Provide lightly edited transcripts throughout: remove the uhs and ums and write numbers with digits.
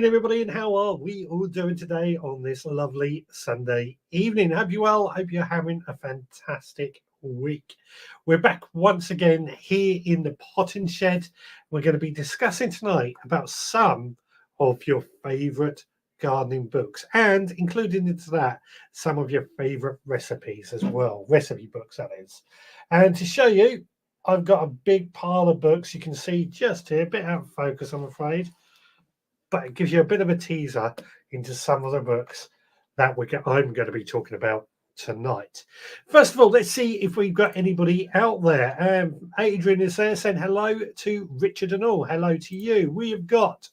evening, everybody, and how are we all doing today on this lovely Sunday evening? Hope you well. Hope you're having a fantastic week. We're back once again here in the Potting Shed. We're going to be discussing tonight about some of your favourite gardening books, and including into that some of your favourite recipes as well. Recipe books, that is. And to show you, I've got a big pile of books. You can see just here, a bit out of focus, I'm afraid, but it gives you a bit of a teaser into some of the books that I'm going to be talking about tonight. First of all, let's see if we've got anybody out there. Adrian is there saying hello to Richard and all. Hello to you. We have got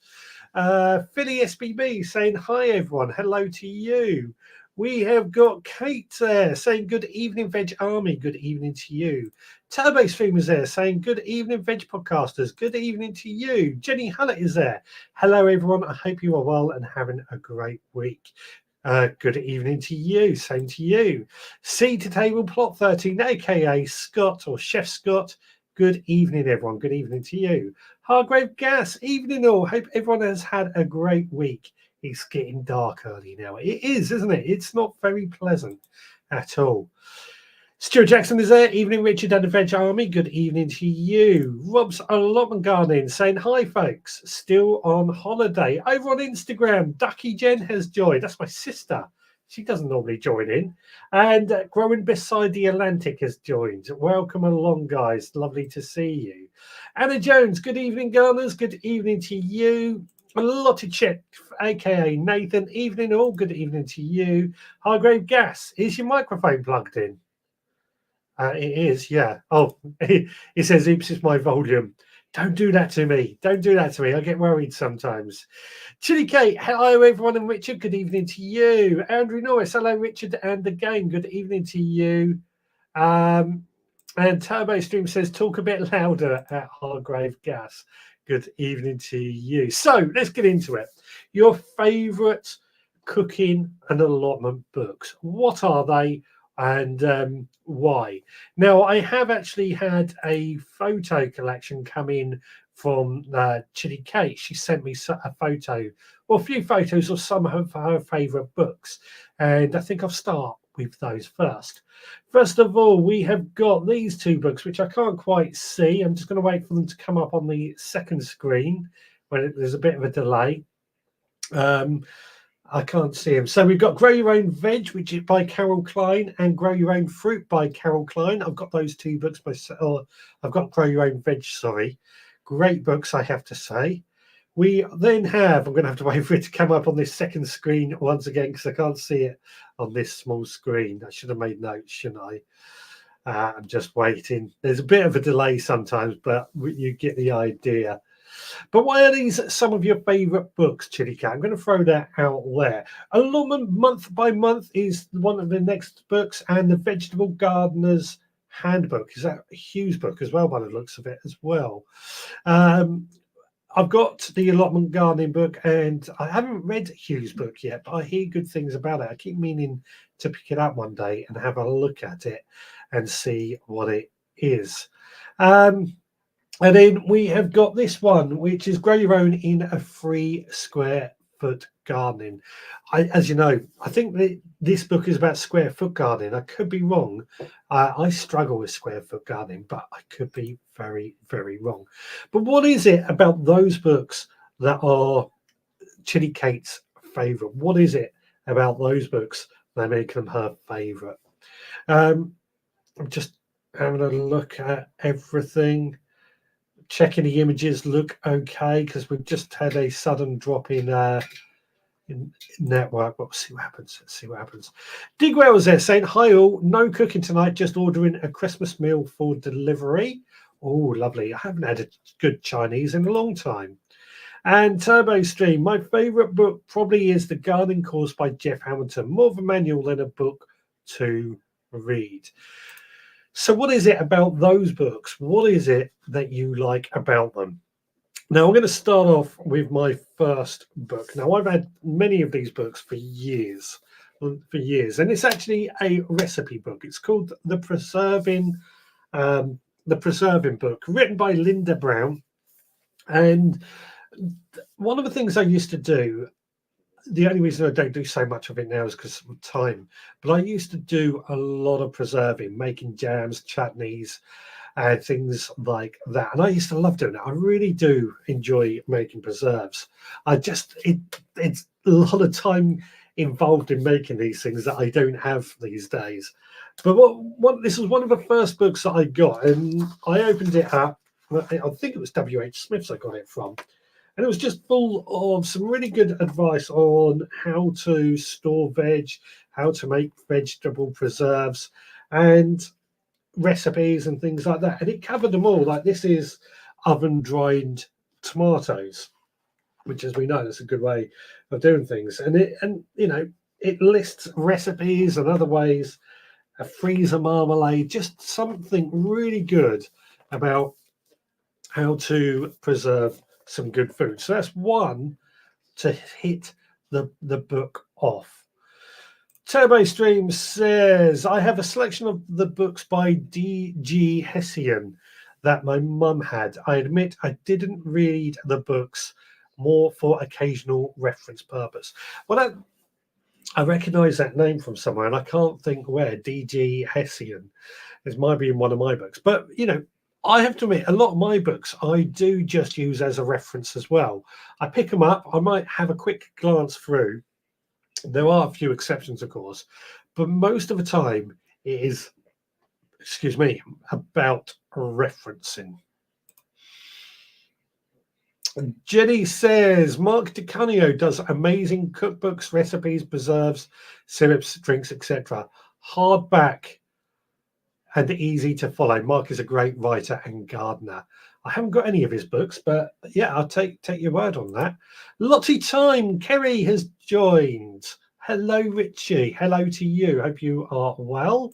Philly SBB saying hi, everyone. Hello to you. We have got Kate there saying good evening, Veg Army. Good evening to you. Turbo Stream is there saying good evening, Veg Podcasters. Good evening to you. Jenny Hullett is there. Hello, everyone. I hope you are well and having a great week. Good evening to you. Same to you. Seed to Table Plot 13, aka Scott or Chef Scott. Good evening, everyone. Good evening to you. Hargrave Gas, evening all. Hope everyone has had a great week. It's getting dark early now. It is, isn't it? It's not very pleasant at all. Stuart Jackson is there. Evening, Richard and the Veg Army. Good evening to you. Rob's Allotment Gardening saying hi, folks. Still on holiday. Over on Instagram, Ducky Jen has joined. That's my sister. She doesn't normally join in. And Growing Beside the Atlantic has joined. Welcome along, guys. Lovely to see you. Anna Jones, good evening, gardeners. Good evening to you. Lottie Chet, aka Nathan, evening all. Good evening to you. Hargrave Gas, is your microphone plugged in? It is, yeah. Oh, it says, oops, it's my volume. Don't do that to me. Don't do that to me. I get worried sometimes. Chili Kate, hello, everyone, and Richard, good evening to you. Andrew Norris, hello, Richard, and the gang, good evening to you. And Turbo Stream says, talk a bit louder at Hargrave Gas. Good evening to you. So let's get into it. Your favourite cooking and allotment books. What are they and why? Now, I have actually had a photo collection come in from Chili Kate. She sent me a photo, or a few photos of some of her favourite books. And I think I'll start with those first. First of all, we have got these two books, which I can't quite see. I'm just going to wait for them to come up on the second screen when there's a bit of a delay. I can't see them. So we've got Grow Your Own Veg, which is by Carol Klein, and Grow Your Own Fruit by Carol Klein. I've got those two books myself. I've got Grow Your Own Veg, sorry. Great books, I have to say. We then have, I'm going to have to wait for it to come up on this second screen once again because I can't see it on this small screen. I should have made notes, shouldn't I? I'm just waiting. There's a bit of a delay sometimes, but you get the idea. But why are these some of your favourite books, Chili Cat? I'm going to throw that out there. Allotment Month by Month is one of the next books, and the Vegetable Gardener's Handbook. Is that a Hughes book as well, by the looks of it as well? I've got the Allotment Gardening book, and I haven't read Hughes' book yet, but I hear good things about it. I keep meaning to pick it up one day and have a look at it and see what it is. And then we have got this one, which is Grow Your Own in a Free Square Foot Gardening. As you know, I think that this book is about square foot gardening. I could be wrong. I struggle with square foot gardening, but I could be very, very wrong. But what is it about those books that are Chili Kate's favourite? What is it about those books that make them her favourite? I'm just having a look at everything. Checking the images look okay because we've just had a sudden drop in network. We'll see what happens. Let's see what happens. Digwell was there saying, hi all, no cooking tonight, just ordering a Christmas meal for delivery. Oh, lovely. I haven't had a good Chinese in a long time. And Turbo Stream, my favourite book probably is The Gardening Course by Jeff Hamilton. More of a manual than a book to read. So what is it about those books? What is it that you like about them? Now, I'm going to start off with my first book. Now, I've had many of these books for years, and it's actually a recipe book. It's called The Preserving Book, written by Linda Brown. And One of the things I used to do, the only reason I don't do so much of it now is because of time, but I used to do a lot of preserving, making jams, chutneys, and things like that. And I used to love doing it. I really do enjoy making preserves. It's a lot of time involved in making these things that I don't have these days. But what this was one of the first books that I got, and I opened it up. I think it was W.H. Smith's I got it from. And it was just full of some really good advice on how to store veg, how to make vegetable preserves, and recipes and things like that. And it covered them all. Like this is oven dried tomatoes, which, as we know, is a good way of doing things. It lists recipes and other ways, a freezer marmalade, just something really good about how to preserve some good food. So that's one to hit the book off. Turbo Stream says, I have a selection of the books by D.G. Hessian that my mum had. I admit I didn't read the books, more for occasional reference purpose. Well, I recognise that name from somewhere, and I can't think where. D.G. Hessian. It might be in one of my books. But, I have to admit, a lot of my books I do just use as a reference as well. I pick them up, I might have a quick glance through. There are a few exceptions, of course, but most of the time it is, about referencing. Jenny says, Mark DiCanio does amazing cookbooks, recipes, preserves, syrups, drinks, etc. Hardback and easy to follow. Mark is a great writer and gardener. I haven't got any of his books, but yeah, I'll take your word on that. Lottie Time, Kerry has joined. Hello, Richie. Hello to you. Hope you are well.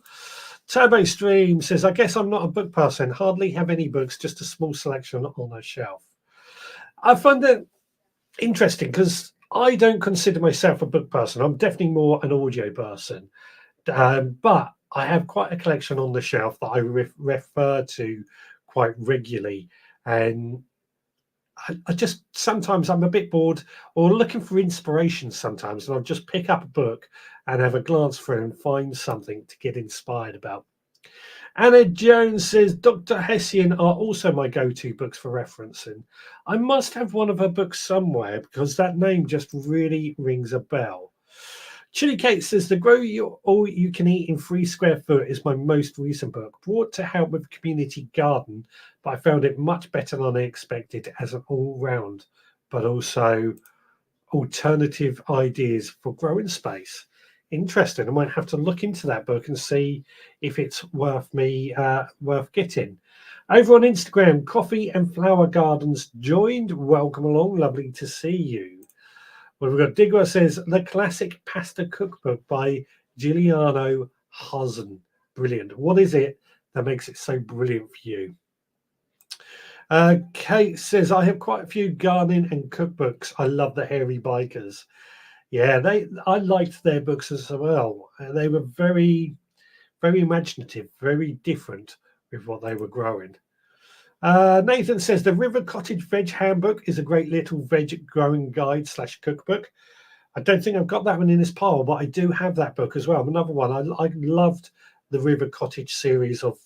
Turbo Stream says, I guess I'm not a book person. Hardly have any books, just a small selection on a shelf. I find that interesting because I don't consider myself a book person. I'm definitely more an audio person. But I have quite a collection on the shelf that I refer to quite regularly. And I just, sometimes I'm a bit bored or looking for inspiration sometimes. And I'll just pick up a book and have a glance through and find something to get inspired about. Anna Jones says, Dr. Hessian are also my go-to books for referencing. I must have one of her books somewhere because that name just really rings a bell. Chili Kate says, The Grow All You Can Eat in 3 Square Foot is my most recent book, brought to help with community garden, but I found it much better than I expected as an all-round, but also alternative ideas for growing space. Interesting. I might have to look into that book and see if it's worth getting. Over on Instagram, Coffee and Flower Gardens joined. Welcome along. Lovely to see you. Well, we've got Digwa says, The Classic Pasta Cookbook by Giuliano Hazen. Brilliant. What is it that makes it so brilliant for you? Kate says, I have quite a few gardening and cookbooks. I love the Hairy Bikers. Yeah, I liked their books as well. They were very, very imaginative, very different with what they were growing. Nathan says, The River Cottage Veg Handbook is a great little veg growing guide / cookbook. I don't think I've got that one in this pile, but I do have that book as well. Another one. I loved the River Cottage series of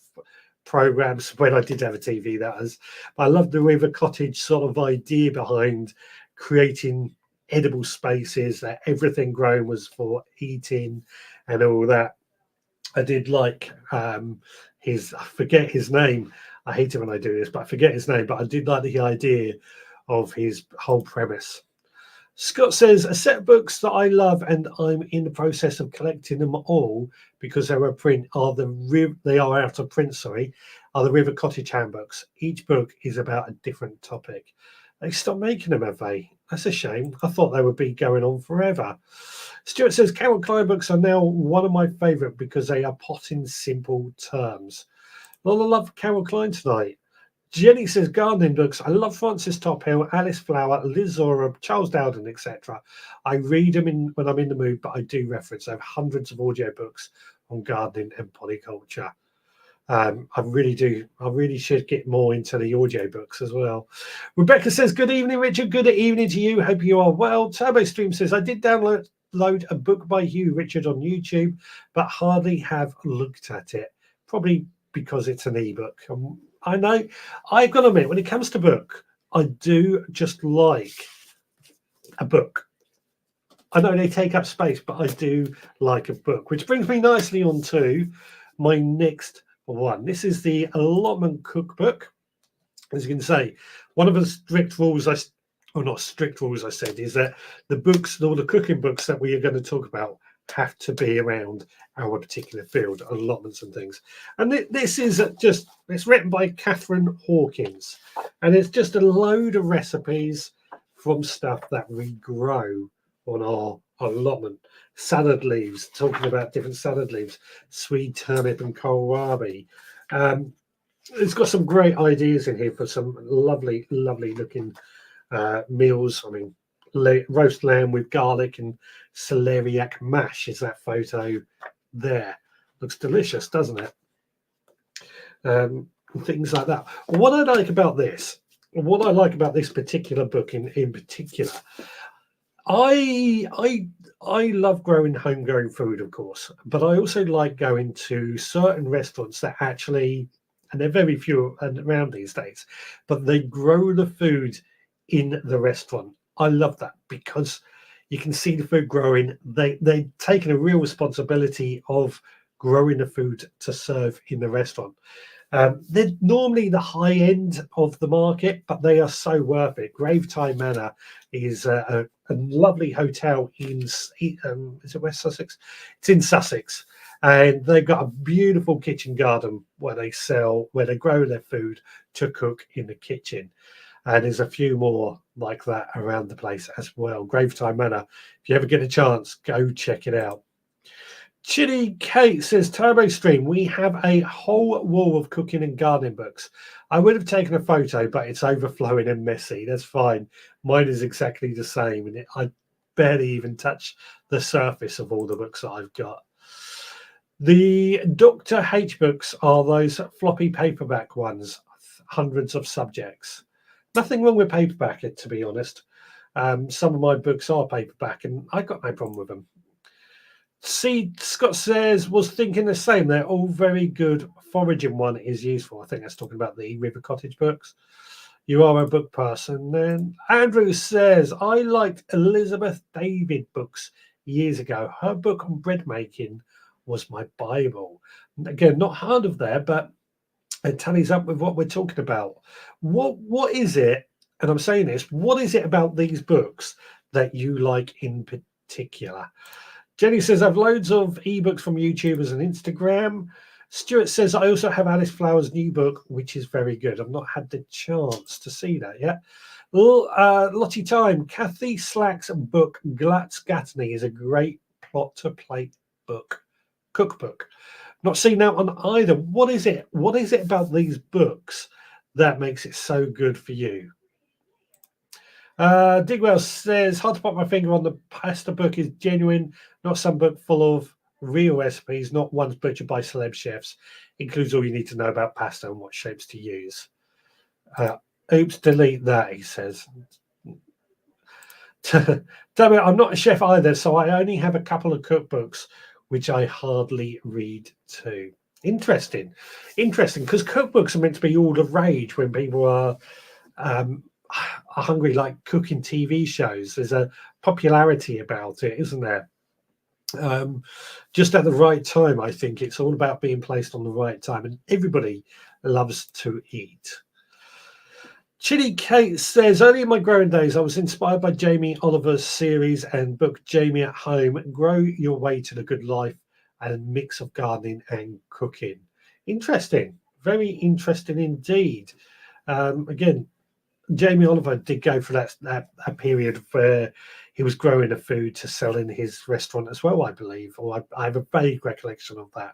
programs when I did have a TV, that is. But I loved the River Cottage sort of idea behind creating edible spaces, that everything grown was for eating and all that. I did like I forget his name. I hate it when I do this, but I forget his name. But I did like the idea of his whole premise. Scott says, a set of books that I love and I'm in the process of collecting them all because they are out of print, are the River Cottage handbooks. Each book is about a different topic. They stopped making them, have they? That's a shame. I thought they would be going on forever. Stuart says, Carol Klein books are now one of my favourite because they are put in simple terms. A lot of love for Carol Klein tonight. Jenny says, gardening books. I love Frances Tophill, Alice Flower, Liz Zora, Charles Dowden, etc. I read them when I'm in the mood, but I do reference. I have hundreds of audio books on gardening and polyculture. I really should get more into the audiobooks as well. Rebecca says, good evening, Richard. Good evening to you. Hope you are well. Turbo Stream says, I did download a book by Hugh Richard on YouTube, but hardly have looked at it. Probably because it's an ebook. I know, I've got to admit, when it comes to book, I do just like a book. I know they take up space, but I do like a book, which brings me nicely on to my next one. This is the Allotment Cookbook. As you can say, one of the strict rules not strict rules I said, is that the books, all the cooking books that we are going to talk about have to be around our particular field, allotments and things. And this is it's written by Catherine Hawkins, and it's just a load of recipes from stuff that we grow on our allotment. Salad leaves, talking about different salad leaves, sweet turnip and kohlrabi. It's got some great ideas in here for some lovely looking meals. I mean, roast lamb with garlic and celeriac mash is that photo there. Looks delicious, doesn't it? Things like that. What I like about this particular book in particular, I love growing homegrown food, of course, but I also like going to certain restaurants that actually, and they're very few around these days, but they grow the food in the restaurant. I love that because you can see the food growing. They've taken a real responsibility of growing the food to serve in the restaurant. They're normally the high end of the market, but they are so worth it. Gravetye Manor is a lovely hotel in is it West Sussex? It's in Sussex, and they've got a beautiful kitchen garden where they grow their food to cook in the kitchen. And there's a few more like that around the place as well. Gravetye Manor. If you ever get a chance, go check it out. Chili Kate says, Turbo Stream, we have a whole wall of cooking and gardening books. I would have taken a photo, but it's overflowing and messy. That's fine. Mine is exactly the same, and I barely even touch the surface of all the books that I've got. The Dr. H books are those floppy paperback ones, hundreds of subjects. Nothing wrong with paperback, to be honest. Some of my books are paperback, and I got no problem with them. See, Scott says, was thinking the same. They're all very good. Foraging one is useful. I think that's talking about the River Cottage books. You are a book person. Then Andrew says, I liked Elizabeth David books years ago. Her book on bread making was my Bible. Again, not heard of there, but it tallies up with what we're talking about. What is it? And I'm saying this, what is it about these books that you like in particular? Jenny says, I have loads of ebooks from YouTubers and Instagram. Stuart says, I also have Alice Flower's new book, which is very good. I've not had the chance to see that yet. Lottie Time, Kathy Slack's book, Gluts Gattony, is a great plot to plate book, cookbook. Not seen that one either. What is it? What is it about these books that makes it so good for you? Digwell says, hard to put my finger on, the pasta book is genuine, not some book full of real recipes, not ones butchered by celeb chefs. Includes all you need to know about pasta and what shapes to use. Oops, delete that, he says. Damn it, I'm not a chef either, so I only have a couple of cookbooks, which I hardly read too. Interesting, because cookbooks are meant to be all the rage when people are hungry, like cooking TV shows. There's a popularity about it, isn't there? Just at the right time. I think it's all about being placed on the right time, and everybody loves to eat. Chili Kate says, early in my growing days, I was inspired by Jamie Oliver's series and book Jamie at Home, Grow Your Way to the Good Life, and a mix of gardening and cooking. Interesting, very interesting indeed. Again, Jamie Oliver did go for that period where he was growing the food to sell in his restaurant as well, I believe, or I have a vague recollection of that.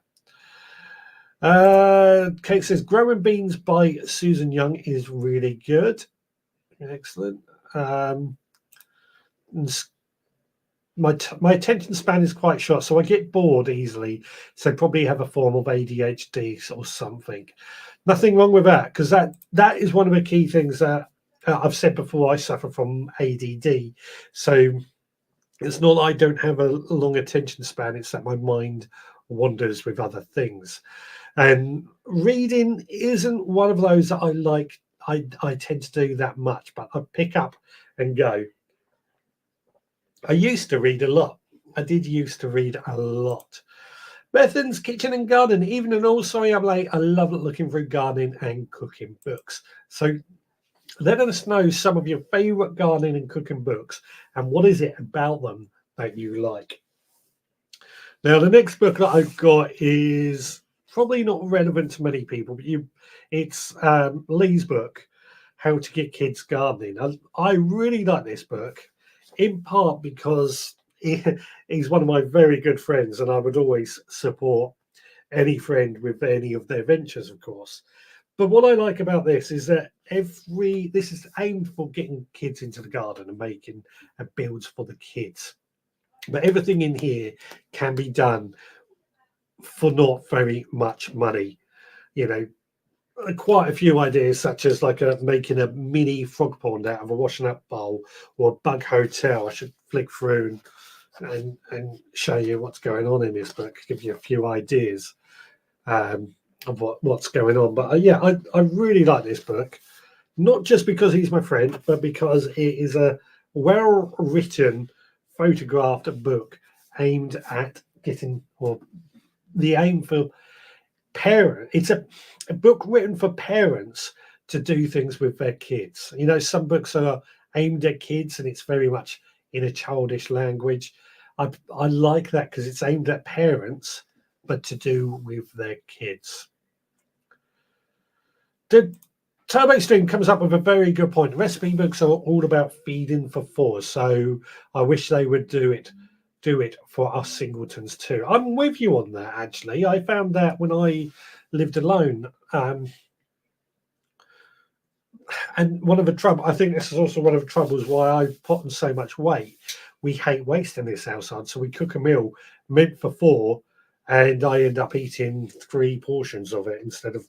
Kate says, Growing Beans by Susan Young is really good. Excellent. my attention span is quite short, so I get bored easily. So probably have a form of ADHD or something. Nothing wrong with that, because that is one of the key things that I've said before. I suffer from ADD, so it's not that I don't have a long attention span. It's that my mind wanders with other things. And reading isn't one of those that I like. I tend to do that much, but I pick up and go. I used to read a lot. I did used to read a lot. Bethan's Kitchen and Garden. Even and all, sorry I'm late. I love looking through gardening and cooking books. So let us know some of your favourite gardening and cooking books and what is it about them that you like. Now, the next book that I've got is probably not relevant to many people, but it's Lee's book, How to Get Kids Gardening. I really like this book, in part because he's one of my very good friends, and I would always support any friend with any of their ventures, of course. But what I like about this is that this is aimed for getting kids into the garden and making builds for the kids. But everything in here can be done for not very much money. You know, quite a few ideas, such as like making a mini frog pond out of a washing up bowl or a bug hotel. I should flick through and show you what's going on in this book, give you a few ideas of what's going on. But yeah, I really like this book, not just because he's my friend, but because it is a well-written, photographed book aimed at getting, or the aim for parent. It's a book written for parents to do things with their kids. You know, some books are aimed at kids and it's very much in a childish language. I like that because it's aimed at parents, but to do with their kids. The Turbo Stream comes up with a very good point. Recipe books are all about feeding for four, so I wish they would do it for us singletons too. I'm with you on that, actually. I found that when I lived alone, and one of the trouble, I think this is also one of the troubles why I've put on so much weight. We hate waste in this household, so we cook a meal meant for four, and I end up eating 3 portions of it instead of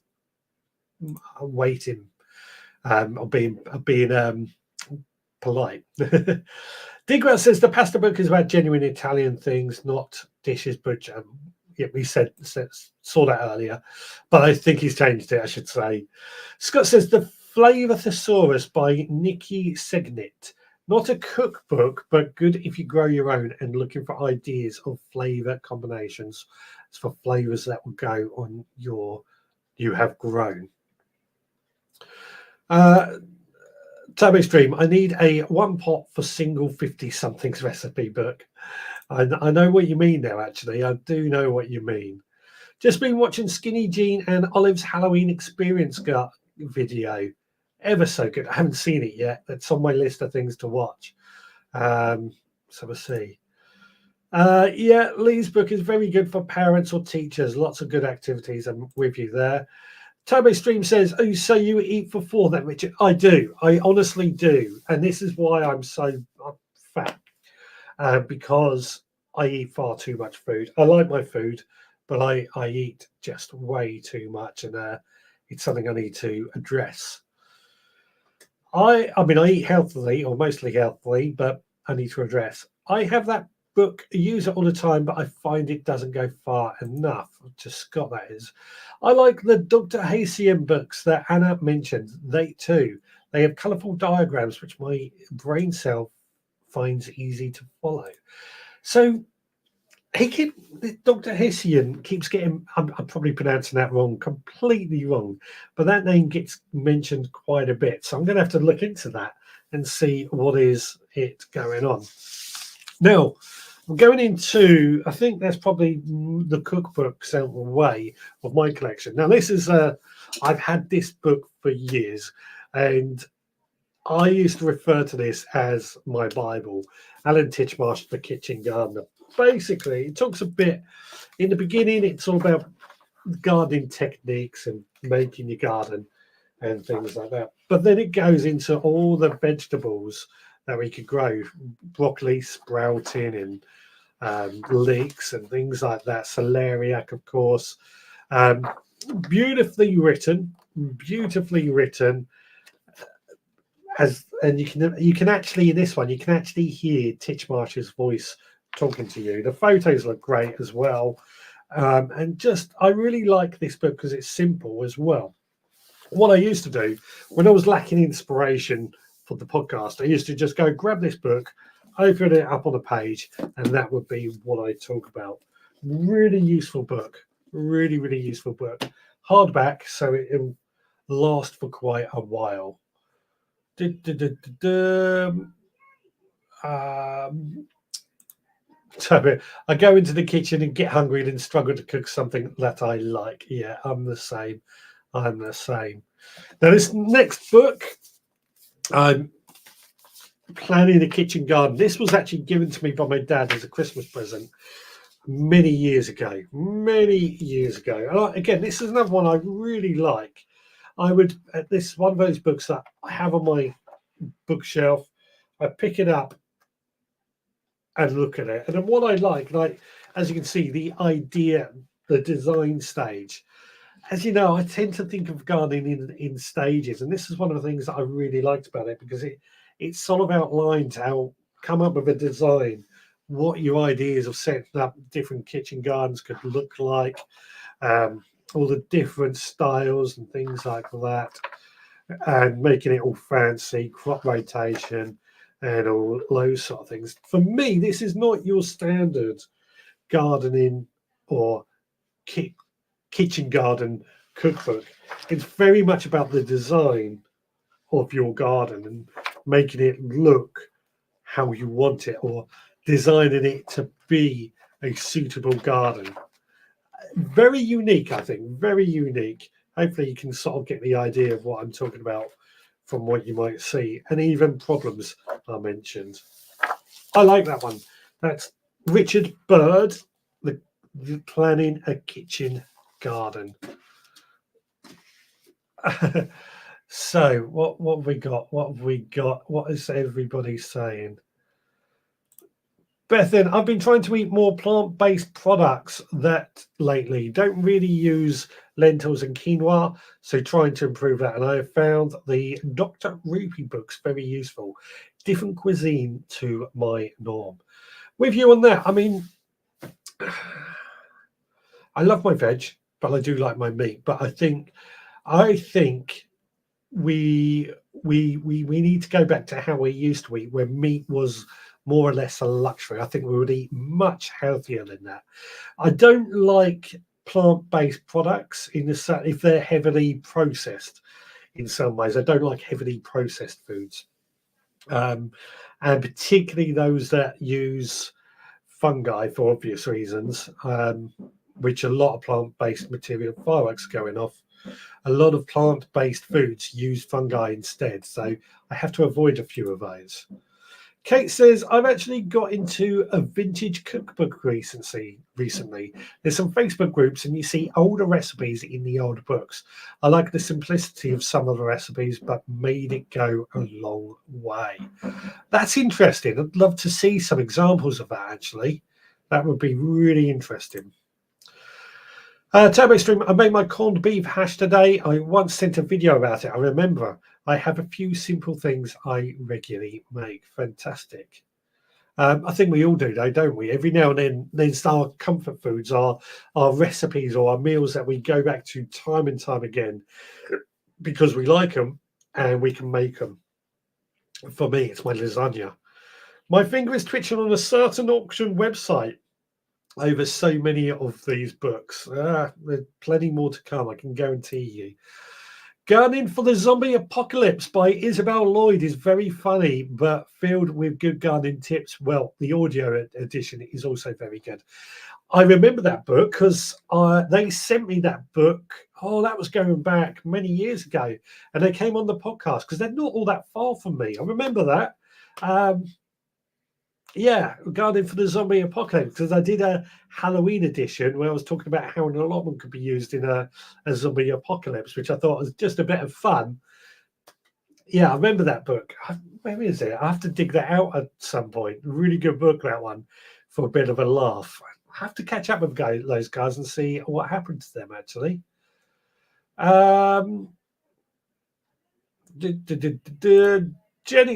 waiting or being polite. Digrat says the pasta book is about genuine Italian things, not dishes. But yeah, we saw that earlier, but I think he's changed it, I should say. Scott says the Flavor Thesaurus by Nikki Segnit. Not a cookbook, but good if you grow your own and looking for ideas of flavor combinations. It's for flavors that will go on you have grown. Turbo Stream, I need a one pot for single 50-somethings recipe book. I know what you mean now, actually. I do know what you mean. Just been watching Skinny Jean and Olive's Halloween Experience video. Ever so good. I haven't seen it yet. That's on my list of things to watch. So we'll see. Yeah, Lee's book is very good for parents or teachers. Lots of good activities. I'm with you there. Turbo Stream says, oh, so you eat for 4 then, Richard? I do. I honestly do. And this is why I'm so fat, because I eat far too much food. I like my food, but I eat just way too much. And it's something I need to address. I mean, I eat healthily or mostly healthily, but I need to address. I have that book, I use it all the time, but I find it doesn't go far enough. To Scott, that is. I like the Dr. Hacian books that Anna mentioned. They have colourful diagrams which my brain cell finds easy to follow. So Dr. Hacian keeps getting, I'm probably pronouncing that wrong, completely wrong, but that name gets mentioned quite a bit. So I'm going to have to look into that and see what is it going on. Now, I'm going into, I think that's probably the cookbooks out of the way of my collection. Now, this is, I've had this book for years, and I used to refer to this as my Bible, Alan Titchmarsh, The Kitchen Gardener. Basically, it talks a bit, in the beginning, it's all about gardening techniques and making your garden and things like that. But then it goes into all the vegetables that we could grow, broccoli sprouting and leeks and things like that, celeriac, of course. Beautifully written, and you can actually, in this one, you can actually hear Titchmarsh's voice talking to you. The photos look great as well. And just, I really like this book because it's simple as well. What I used to do when I was lacking inspiration for the podcast, I used to just go grab this book, open it up on a page, and that would be what I talk about. Really useful book. Really, really useful book. Hardback, so it'll last for quite a while. So I go into the kitchen and get hungry and then struggle to cook something that I like. Yeah, I'm the same. Now, this next book, I'm planning a kitchen garden. This was actually given to me by my dad as a Christmas present many years ago. Again, this is another one I really like. This is one of those books that I have on my bookshelf. I pick it up and look at it. And then what I like, as you can see, the idea, the design stage. As you know, I tend to think of gardening in stages, and this is one of the things that I really liked about it because it sort of outlines how come up with a design, what your ideas of setting up different kitchen gardens could look like, all the different styles and things like that, and making it all fancy, crop rotation, and all those sort of things. For me, this is not your standard gardening or kitchen garden cookbook. It's very much about the design of your garden and making it look how you want it, or designing it to be a suitable garden. Very unique, I think. Very unique. Hopefully you can sort of get the idea of what I'm talking about from what you might see, and even problems are mentioned. I like that one. That's Richard Bird, the Planning a Kitchen Garden. So what have we got? What is everybody saying? Bethan, I've been trying to eat more plant-based products that lately. Don't really use lentils and quinoa, so trying to improve that. And I have found the Dr. Rupy books very useful. Different cuisine to my norm. With you on that, I mean, I love my veg, but I do like my meat. But I think we need to go back to how we used to eat, where meat was more or less a luxury. I think we would eat much healthier than that. I don't like plant-based products if they're heavily processed in some ways. I don't like heavily processed foods, and particularly those that use fungi for obvious reasons, which a lot of plant-based material, fireworks going off. A lot of plant-based foods use fungi instead, so I have to avoid a few of those. Kate says, I've actually got into a vintage cookbook recently. There's some Facebook groups and you see older recipes in the older books. I like the simplicity of some of the recipes, but made it go a long way. That's interesting. I'd love to see some examples of that, actually. That would be really interesting. Turbo Stream, I made my corned beef hash today. I once sent a video about it. I remember. I have a few simple things I regularly make. Fantastic. I think we all do, though, don't we? Every now and then, there's our comfort foods, our recipes, or our meals that we go back to time and time again because we like them and we can make them. For me, it's my lasagna. My finger is twitching on a certain auction website over so many of these books. There's plenty more to come, I can guarantee you. Gardening for the Zombie Apocalypse by Isabel Lloyd is very funny, but filled with good gardening tips. Well, the audio edition is also very good. I remember that book because they sent me that book. Oh, that was going back many years ago. And they came on the podcast because they're not all that far from me. I remember that. Yeah, Gardening for the Zombie Apocalypse, because I did a Halloween edition where I was talking about how an allotment could be used in a zombie apocalypse, which I thought was just a bit of fun. Yeah, I remember that book. Where is it? I have to dig that out at some point. Really good book, that one, for a bit of a laugh. I have to catch up with those guys and see what happened to them, actually. Um, Jenny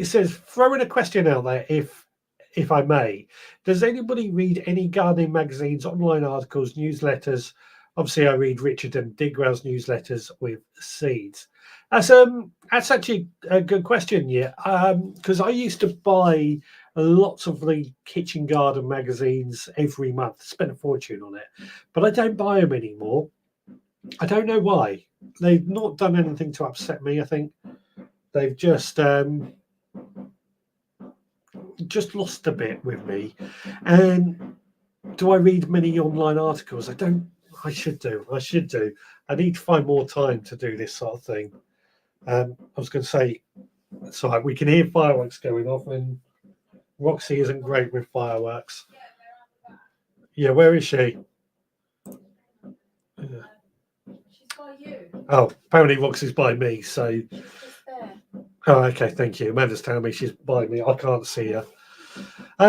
says, throwing a question out there, if I may. Does anybody read any gardening magazines, online articles, newsletters? Obviously, I read Richard and Digwell's newsletters with seeds. That's actually a good question, yeah. Because I used to buy lots of the kitchen garden magazines every month, spent a fortune on it, but I don't buy them anymore. I don't know why. They've not done anything to upset me. I think they've just lost a bit with me. And do I read many online articles? I don't. I should do. I need to find more time to do this sort of thing. I was going to say, sorry, we can hear fireworks going off, and Roxy isn't great with fireworks. Yeah, where is she? She's by you. Oh, apparently Roxy's by me. So. She's just there. Oh, okay. Thank you. Amanda's telling me she's by me. I can't see her.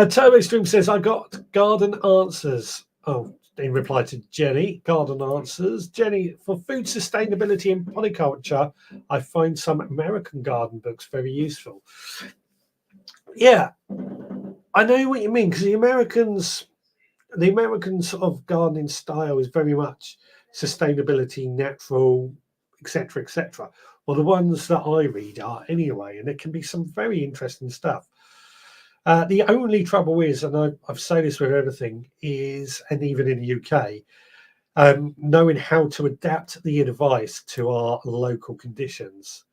Turbo Stream says, I got garden answers. Oh, in reply to Jenny, garden answers. Jenny, for food sustainability and polyculture, I find some American garden books very useful. Yeah, I know what you mean, because the American sort of gardening style is very much sustainability, natural, etc., etc. Well, the ones that I read are anyway, and it can be some very interesting stuff. The only trouble is, and I've said this with everything, is, and even in the UK, knowing how to adapt the advice to our local conditions.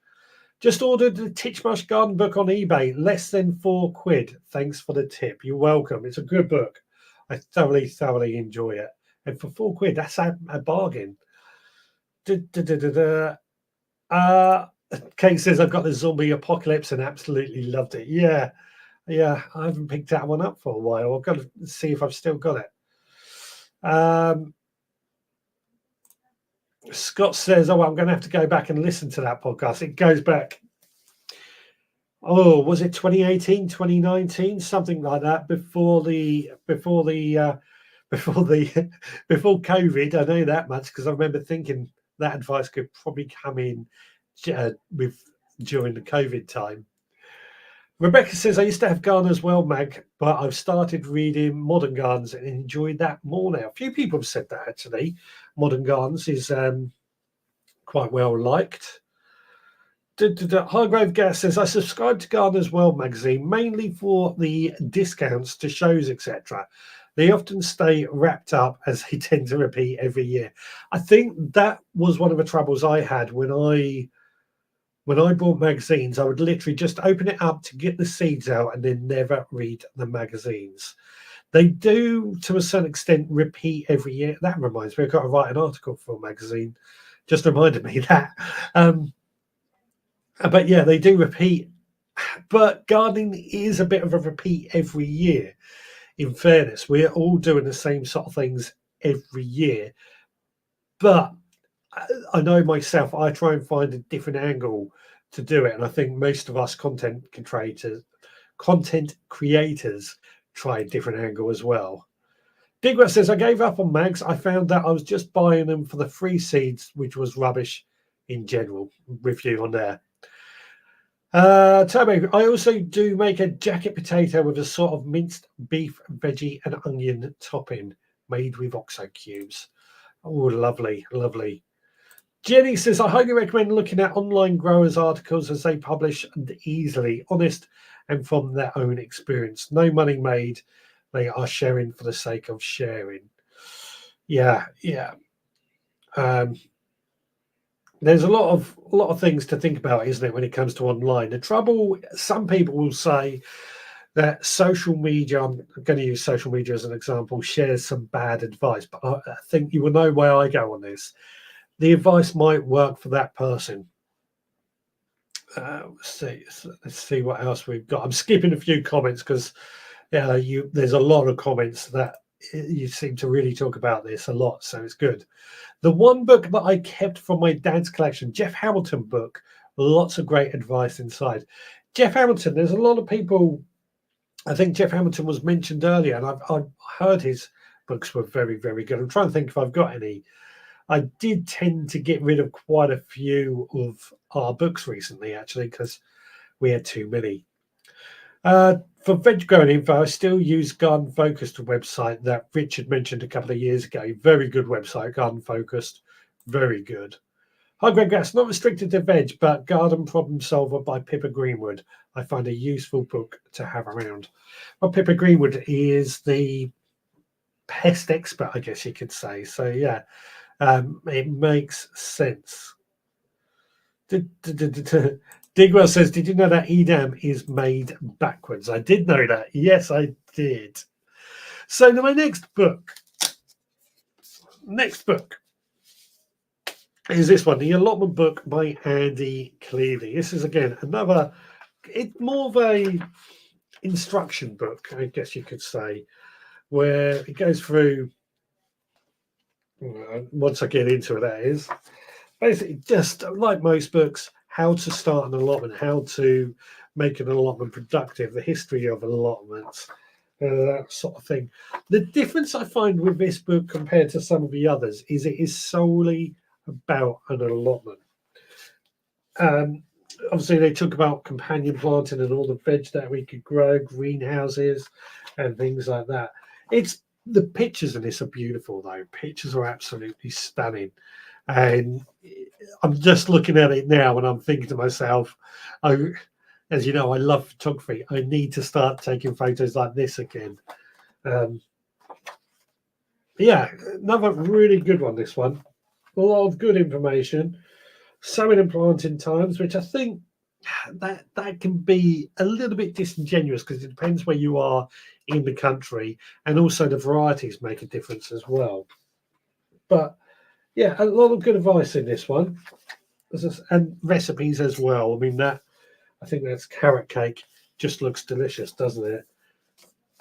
Just ordered the Titchmarsh Garden book on eBay, less than £4. Thanks for the tip. You're welcome. It's a good book. I thoroughly enjoy it. And for £4, that's a bargain. Kate says, I've got the zombie apocalypse and absolutely loved it. Yeah, I haven't picked that one up for a while. I've got to see if I've still got it. Scott says, I'm going to have to go back and listen to that podcast. It goes back, was it 2018, 2019, something like that, before COVID. I know that much because I remember thinking that advice could probably come in during the COVID time. Rebecca says, I used to have Gardener's World mag, but I've started reading Modern Gardens and enjoyed that more now. A few people have said that, actually. Modern Gardens is quite well liked. Highgrove Gas says, I subscribe to Gardener's World magazine mainly for the discounts to shows, etc. They often stay wrapped up as they tend to repeat every year. I think that was one of the troubles I had when I bought magazines. I would literally just open it up to get the seeds out and then never read the magazines. They do, to a certain extent, repeat every year. That reminds me, I've got to write an article for a magazine. Just reminded me that. But yeah, they do repeat. But gardening is a bit of a repeat every year. In fairness, we're all doing the same sort of things every year. But I know myself, I try and find a different angle to do it. And I think most of us content creators try a different angle as well. Digwell says, I gave up on mags. I found that I was just buying them for the free seeds, which was rubbish in general. Review on there. Turbo, I also do make a jacket potato with a sort of minced beef, veggie and onion topping made with OXO cubes. Oh, lovely, lovely. Jenny says, I highly recommend looking at online growers' articles as they publish easily, honest, and from their own experience. No money made. They are sharing for the sake of sharing. Yeah. There's a lot of things to think about, isn't it, when it comes to online? The trouble, some people will say that social media, I'm going to use social media as an example, shares some bad advice, but I think you will know where I go on this. The advice might work for that person. Let's see what else we've got. I'm skipping a few comments because there's a lot of comments that you seem to really talk about this a lot, so it's good. The one book that I kept from my dad's collection, Jeff Hamilton book, Lots of great advice inside. Jeff Hamilton, there's a lot of people. I think Jeff Hamilton was mentioned earlier, and I've heard his books were very, very good. I'm trying to think if I've got any. I did tend to get rid of quite a few of our books recently, actually, because we had too many. For veg growing info, I still use Garden Focused, website that Richard mentioned a couple of years ago. Very good website, Garden Focused. Very good. Hi, Greg Gass. Not restricted to veg, but Garden Problem Solver by Pippa Greenwood. I find a useful book to have around. Well, Pippa Greenwood is the pest expert, I guess you could say. So, yeah, it makes sense. Digwell says, did you know that Edam is made backwards? I did know that. Yes, I did. So my next book is this one, The Allotment Book by Andy Cleary. This is, again, another, it's more of a instruction book, I guess you could say, where it goes through, once I get into it, that is, basically just like most books, how to start an allotment, how to make an allotment productive, the history of allotments, that sort of thing. The difference I find with this book compared to some of the others is it is solely about an allotment. Obviously, they talk about companion planting and all the veg that we could grow, greenhouses and things like that. It's the pictures in this are beautiful, though. Pictures are absolutely stunning. And I'm just looking at it now and I'm thinking to myself, as you know, I love photography. I need to start taking photos like this again. Yeah, another really good one, this one. A lot of good information. Sowing and planting times, which I think that can be a little bit disingenuous because it depends where you are in the country, and also the varieties make a difference as well. But yeah, a lot of good advice in this one, and recipes as well. I mean, I think that's carrot cake. Just looks delicious, doesn't it?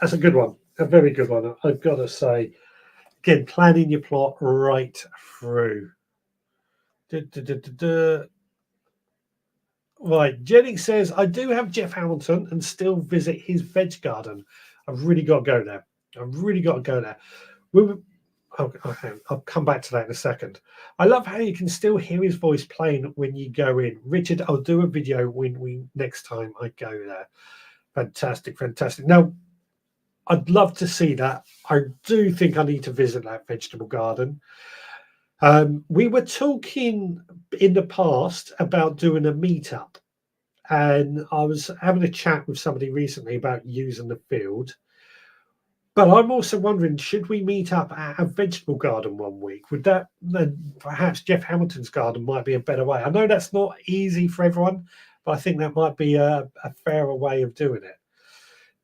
That's a good one, a very good one. I've got to say, again, planning your plot right through. Right, Jenny says, I do have Jeff Hamilton and still visit his veg garden. I've really got to go there. Okay, I'll come back to that in a second. I love how you can still hear his voice playing when you go in. Richard, I'll do a video when next time I go there. Fantastic. Now, I'd love to see that. I do think I need to visit that vegetable garden. We were talking in the past about doing a meetup, and I was having a chat with somebody recently about using the field. But I'm also wondering, should we meet up at a vegetable garden one week? Would that, then perhaps Jeff Hamilton's garden might be a better way? I know that's not easy for everyone, but I think that might be a fairer way of doing it.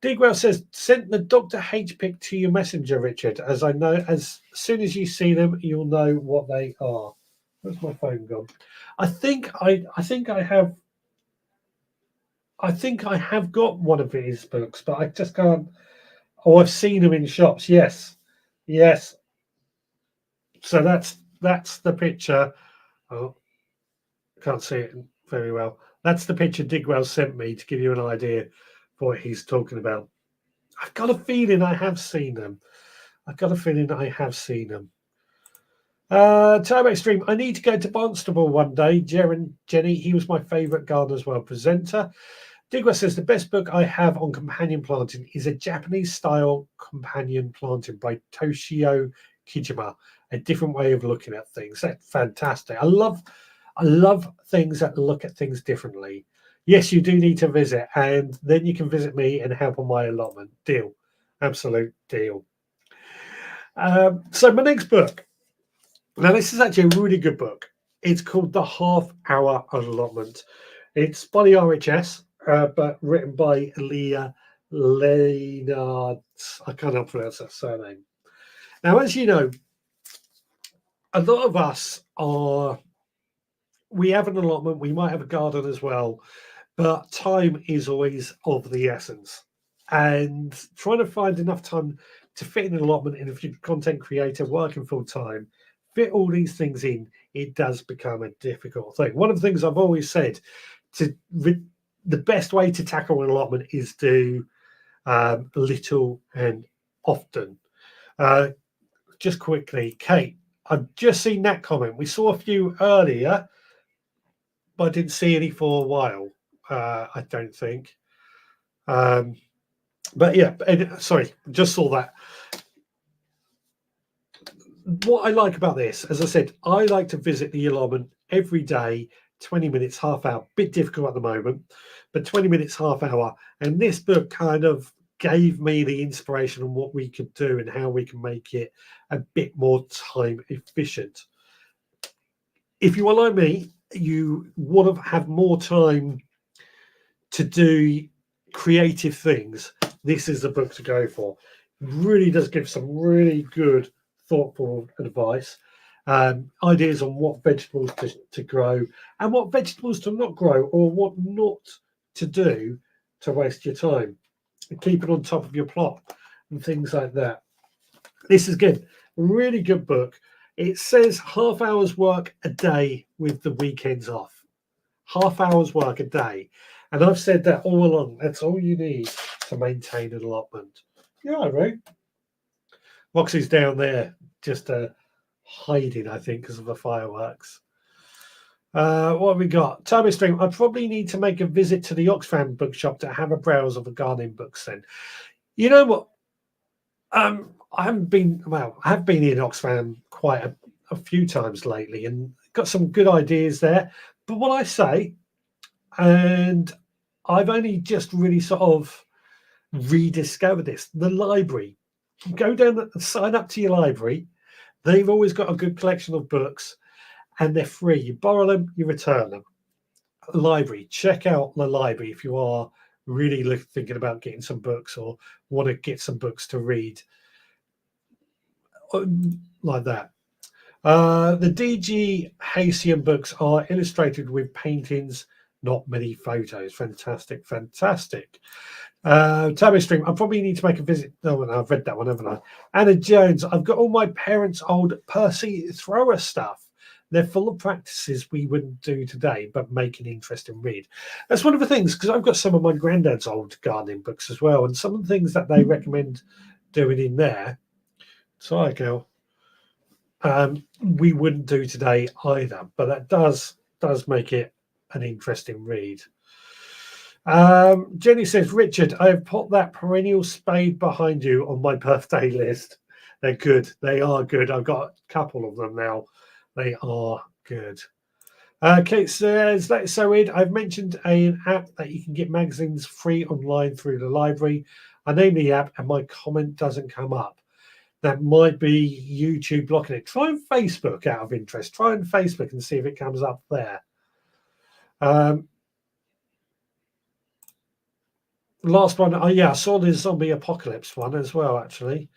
Digwell says, send the Dr. H pic to your messenger, Richard. As I know, as soon as you see them, you'll know what they are. Where's my phone gone? I think I have got one of his books, but I just can't. Oh, I've seen them in shops. Yes. So that's the picture. Oh, can't see it very well. That's the picture Digwell sent me to give you an idea of what he's talking about. I've got a feeling I have seen them. Time Extreme. I need to go to Barnstable one day. Jenny, he was my favourite gardener as well. Presenter. Digwell says the best book I have on companion planting is a Japanese-style companion planting by Toshio Kijima. A different way of looking at things. That's fantastic. I love things that look at things differently. Yes, you do need to visit, and then you can visit me and help on my allotment. Deal. Absolute deal. So my next book. Now, this is actually a really good book. It's called The Half-Hour Allotment. It's by the RHS. But written by Leah Leonard. I cannot pronounce that surname. Now, as you know, a lot of us we have an allotment, we might have a garden as well, but time is always of the essence. And trying to find enough time to fit in an allotment, and if you're a content creator working full time, fit all these things in, it does become a difficult thing. One of the things I've always said, the best way to tackle an allotment is do little and often. Just quickly, Kate, I've just seen that comment. We saw a few earlier, but I didn't see any for a while. I don't think. But yeah, sorry, just saw that. What I like about this, as I said, I like to visit the allotment every day, 20 minutes, half hour. Bit difficult at the moment, but 20 minutes, half hour. And this book kind of gave me the inspiration on what we could do and how we can make it a bit more time efficient. If you are like me, you want to have more time to do creative things, this is the book to go for. It really does give some really good, thoughtful advice, ideas on what vegetables to grow and what vegetables to not grow, or what not to do to waste your time. And keep it on top of your plot and things like that. This is good. Really good book. It says half hour's work a day with the weekends off. Half hour's work a day. And I've said that all along. That's all you need to maintain an allotment. Yeah, right. Roxy's down there just hiding, I think, because of the fireworks. What have we got? Turbo Stream. I probably need to make a visit to the Oxfam bookshop to have a browse of the gardening books then. You know what? I have been in Oxfam quite a few times lately and got some good ideas there. But what I say, and I've only just really sort of rediscovered this, the library. You go down and sign up to your library. They've always got a good collection of books and they're free. You borrow them, you return them. Library. Check out the library if you are really thinking about getting some books or want to get some books to read. Like that. The D.G. Halcyon books are illustrated with paintings, not many photos. Fantastic, fantastic. Turbo Stream, I probably need to make a visit. No, I've read that one, haven't I? Anna Jones, I've got all my parents' old Percy Thrower stuff. They're full of practices we wouldn't do today, but make an interesting read. That's one of the things, because I've got some of my granddad's old gardening books as well, and some of the things that they recommend doing in there. Sorry, girl. We wouldn't do today either, but that does make it an interesting read. Jenny says, Richard, I have put that perennial spade behind you on my birthday list. They're good. They are good. I've got a couple of them now. They are good. Kate says, that's so weird. I've mentioned an app that you can get magazines free online through the library. I name the app and my comment doesn't come up. That might be YouTube blocking it. Try Facebook out of interest. Try on Facebook and see if it comes up there. Last one. Oh, yeah, I saw the zombie apocalypse one as well, actually.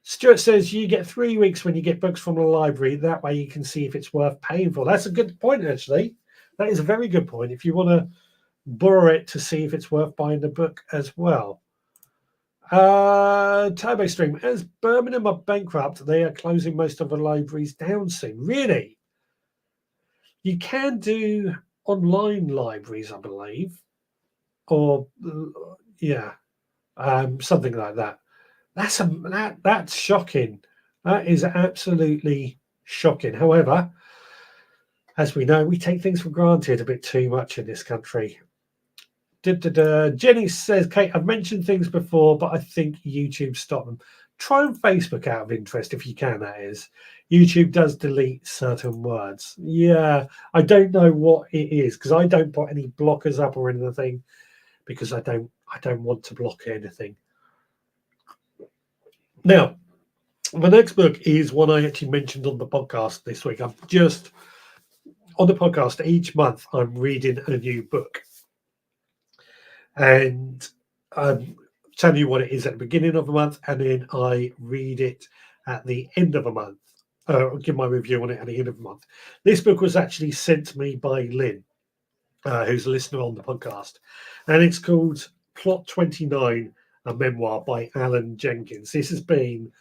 Stuart says you get 3 weeks when you get books from the library. That way you can see if it's worth paying for. That's a good point, actually. That is a very good point. If you want to borrow it to see if it's worth buying the book as well. Turbo Stream, as Birmingham are bankrupt, they are closing most of the libraries down soon. Really? You can do online libraries, I believe. Or, yeah, something like that. That's shocking. That is absolutely shocking. However, as we know, we take things for granted a bit too much in this country. Jenny says, Kate, I've mentioned things before, but I think YouTube stopped them. Try on Facebook out of interest if you can, that is. YouTube does delete certain words. Yeah, I don't know what it is because I don't put any blockers up or anything because I don't want to block anything. Now, the next book is one I actually mentioned on the podcast this week. I'm just on the podcast each month. I'm reading a new book. And tell you what it is at the beginning of the month, and then I read it at the end of the month. I'll give my review on it at the end of the month. This book was actually sent to me by Lynn, who's a listener on the podcast, and it's called Plot 29, a memoir by Alan Jenkins. This has been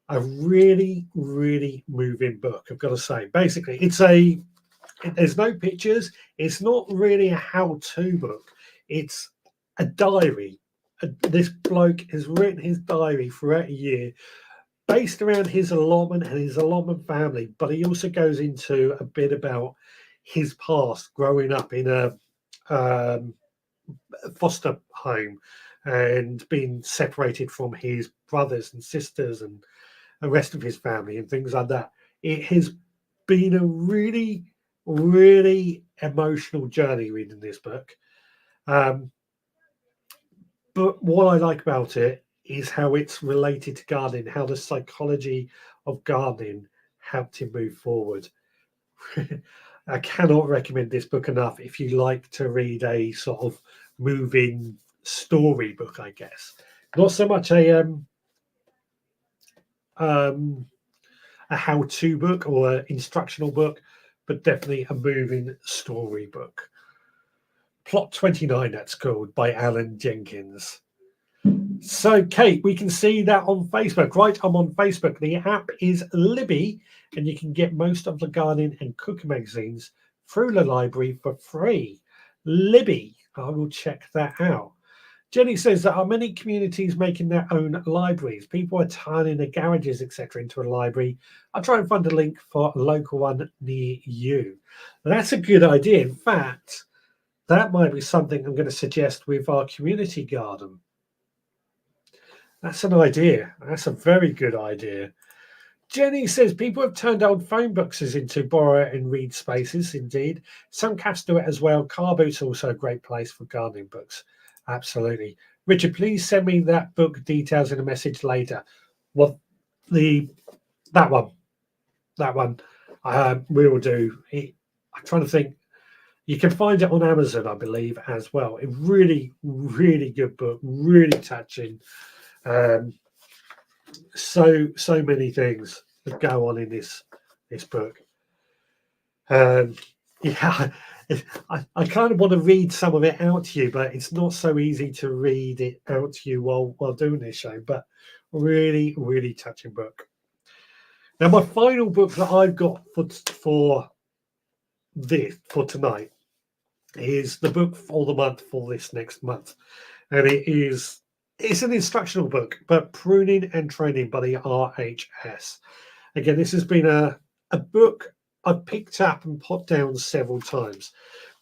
a really, really moving book, I've got to say. Basically, there's no pictures. It's not really a how-to book. It's a diary. This bloke has written his diary throughout a year based around his allotment and his allotment family, but he also goes into a bit about his past growing up in a foster home and being separated from his brothers and sisters and the rest of his family and things like that. It has been a really, really emotional journey reading this book. But what I like about it is how it's related to gardening, how the psychology of gardening helped him move forward. I cannot recommend this book enough if you like to read a sort of moving story book, I guess. Not so much a how-to book or an instructional book, but definitely a moving story book. Plot 29, that's called, by Alan Jenkins. So, Kate, we can see that on Facebook. Right, I'm on Facebook. The app is Libby, and you can get most of the gardening and cooking magazines through the library for free. Libby, I will check that out. Jenny says there are many communities making their own libraries. People are turning their garages, etc., into a library. I'll try and find a link for a local one near you. That's a good idea. In fact, that might be something I'm going to suggest with our community garden. That's an idea. That's a very good idea. Jenny says people have turned old phone boxes into borrow and read spaces. Indeed, some cats do it as well. Car boot's also a great place for gardening books. Absolutely. Richard, please send me that book details in a message later. Well, that one, we will do. I'm trying to think. You can find it on Amazon, I believe, as well. A really, really good book, really touching. So many things that go on in this book. Yeah, I kind of want to read some of it out to you, but it's not so easy to read it out to you while doing this show. But really, really touching book. Now, my final book that I've got for tonight is the book for the month for this next month, and it's an instructional book, but Pruning and Training by the RHS. Again, this has been a book I've picked up and put down several times.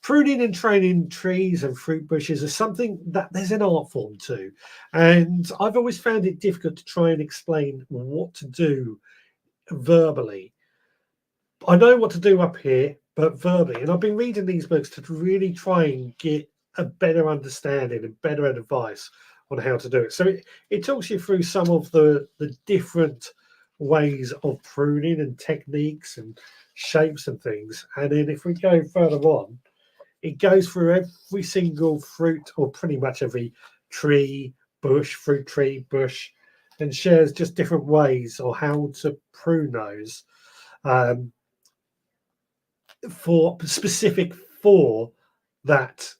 Pruning and training trees and fruit bushes is something that there's an art form to, and I've always found it difficult to try and explain what to do verbally. I know what to do up here, but verbally, and I've been reading these books to really try and get a better understanding and better advice on how to do it. So it talks you through some of the different ways of pruning and techniques and shapes and things. And then if we go further on, it goes through every single fruit, or pretty much every tree, bush, fruit tree, bush, and shares just different ways or how to prune those for specific for that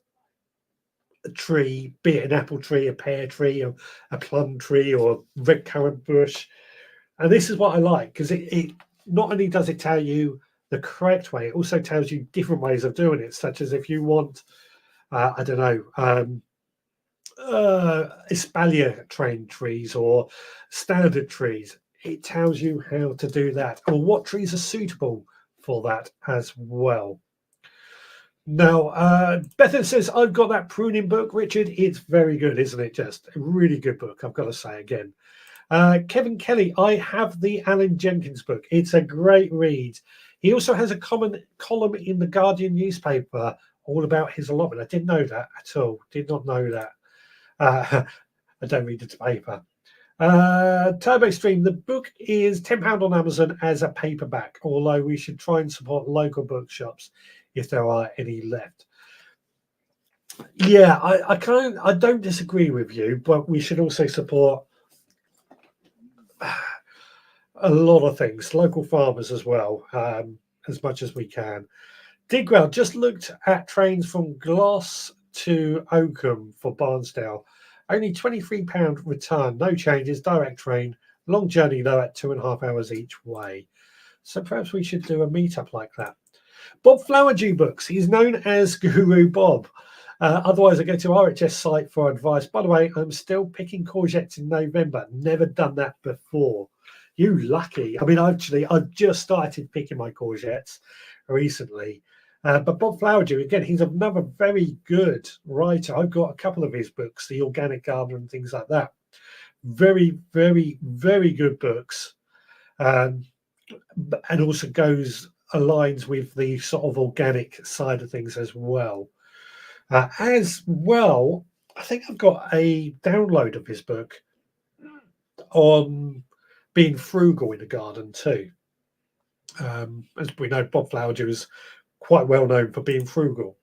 tree, be it an apple tree, a pear tree, or a plum tree, or a red currant bush. And this is what I like, because it not only does it tell you the correct way, it also tells you different ways of doing it, such as if you want, I don't know, espalier trained trees or standard trees. It tells you how to do that, or what trees are suitable for that as well. Now, Bethan says, I've got that pruning book, Richard. It's very good, isn't it? Just a really good book, I've got to say again. Kevin Kelly, I have the Alan Jenkins book. It's a great read. He also has a column in the Guardian newspaper all about his allotment. I didn't know that at all. Did not know that. I don't read the paper. Turbo Stream, the book is £10 on Amazon as a paperback, although we should try and support local bookshops if there are any left. Yeah, I don't disagree with you, but we should also support a lot of things, local farmers as well, as much as we can. Digwell just looked at trains from Gloss to Oakham for Barnsdale. Only £23 return, no changes, direct train, Long journey though, at 2.5 hours each way. So perhaps we should do a meetup like that. Bob Flowerdew Books. He's known as Guru Bob. Otherwise, I go to RHS site for advice. By the way, I'm still picking courgettes in November. Never done that before. You lucky. I mean, actually, I've just started picking my courgettes recently. But Bob Flowerdew, again, he's another very good writer. I've got a couple of his books, The Organic Gardener and things like that. Very, very, very good books. And also aligns with the sort of organic side of things as well. As well, I think I've got a download of his book on being frugal in the garden too. As we know, Bob Flowerdew is quite well known for being frugal.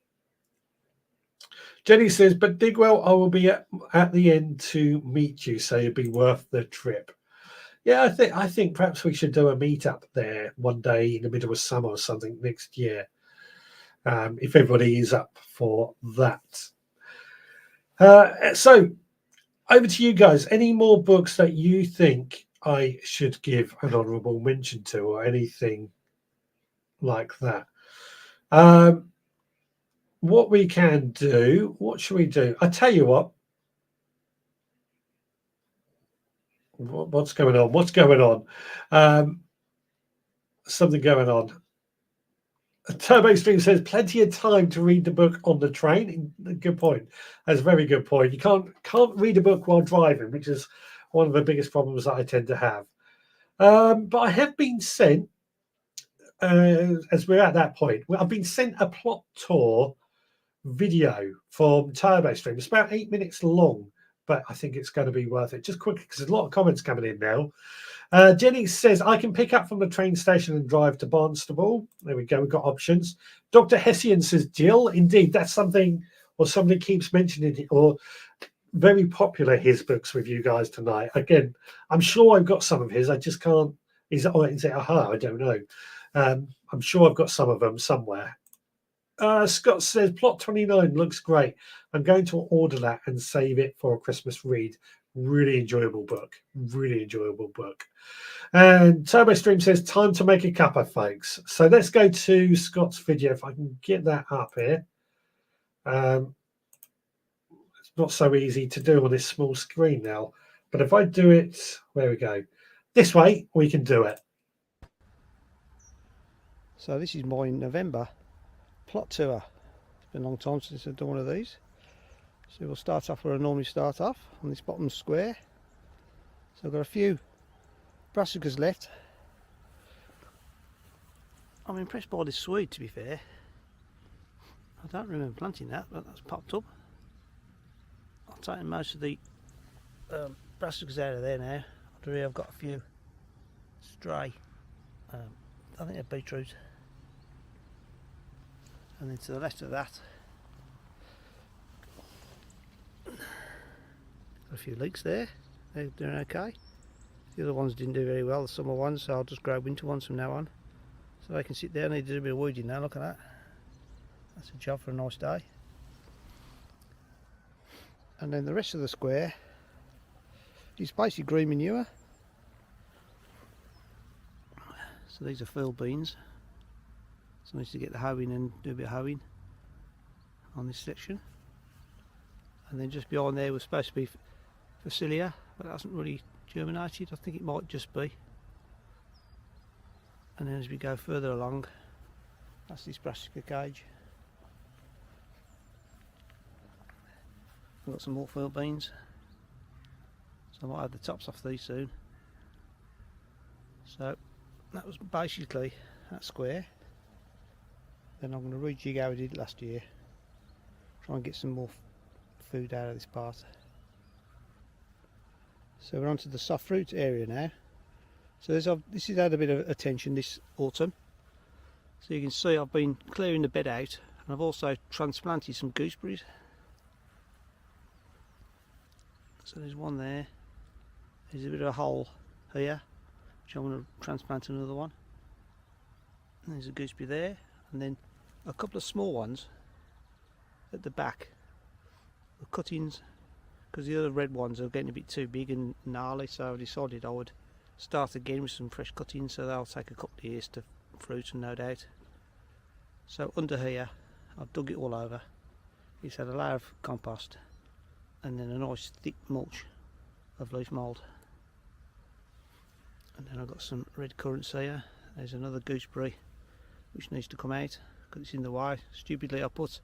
Jenny says, but Digwell, I will be at the end to meet you, so it'd be worth the trip. Yeah, I think perhaps we should do a meetup there one day in the middle of summer or something next year, if everybody is up for that. So over to you guys. Any more books that you think I should give an honourable mention to, or anything like that? What we can do, what should we do? I tell you what. What's going on? What's going on? Something going on. Turbo Stream says plenty of time to read the book on the train. Good point. That's a very good point. You can't read a book while driving, which is one of the biggest problems that I tend to have. But I have been sent, as we're at that point, I've been sent a plot tour video from Turbo Stream. It's about 8 minutes long, but I think it's going to be worth it. Just quickly, because there's a lot of comments coming in now. Jenny says, I can pick up from the train station and drive to Barnstable. There we go. We've got options. Dr. Hessian says, Jill, indeed, that's something, or somebody keeps mentioning it, or very popular, his books with you guys tonight. Again, I'm sure I've got some of his. I just can't. Is it a her? I don't know. I'm sure I've got some of them somewhere. Scott says, Plot 29 looks great. I'm going to order that and save it for a Christmas read. Really enjoyable book. Really enjoyable book. And Turbo Stream says, time to make a cuppa, folks. So let's go to Scott's video, if I can get that up here. It's not so easy to do on this small screen now. But if I do it, there we go. This way, we can do it. So this is my November plot tour. It's been a long time since I've done one of these. So we'll start off where I normally start off, on this bottom square. So I've got a few brassicas left. I'm impressed by this swede, to be fair. I don't remember planting that, but that's popped up. I'll take most of the brassicas out of there now. Under here I've got a few stray, I think they're beetroot. And then to the left of that, got a few leeks there. They're doing okay. The other ones didn't do very well, the summer ones, so I'll just grow winter ones from now on. So they can sit there and they did a bit of weeding now, look at that. That's a job for a nice day. And then the rest of the square is basically green manure. So these are field beans. So I need to get the hoeing and do a bit of hoeing on this section. And then just behind there was supposed to be Phacelia, but it hasn't really germinated. I think it might just be. And then as we go further along, that's this brassica cage. I've got some more field beans, so I might have the tops off these soon. So that was basically that square. Then I'm going to rejig how I did last year, try and get some more food out of this part. So we're on to the soft fruit area now. So this has had a bit of attention this autumn. So you can see I've been clearing the bed out, and I've also transplanted some gooseberries. So there's one there. There's a bit of a hole here, which I'm going to transplant another one. And there's a gooseberry there, and then a couple of small ones at the back. The cuttings, because the other red ones are getting a bit too big and gnarly, so I decided I would start again with some fresh cuttings, so they'll take a couple of years to fruit, no doubt. So under here I've dug it all over. It's had a layer of compost and then a nice thick mulch of leaf mould. And then I've got some red currants here. There's another gooseberry which needs to come out because it's in the way. Stupidly I put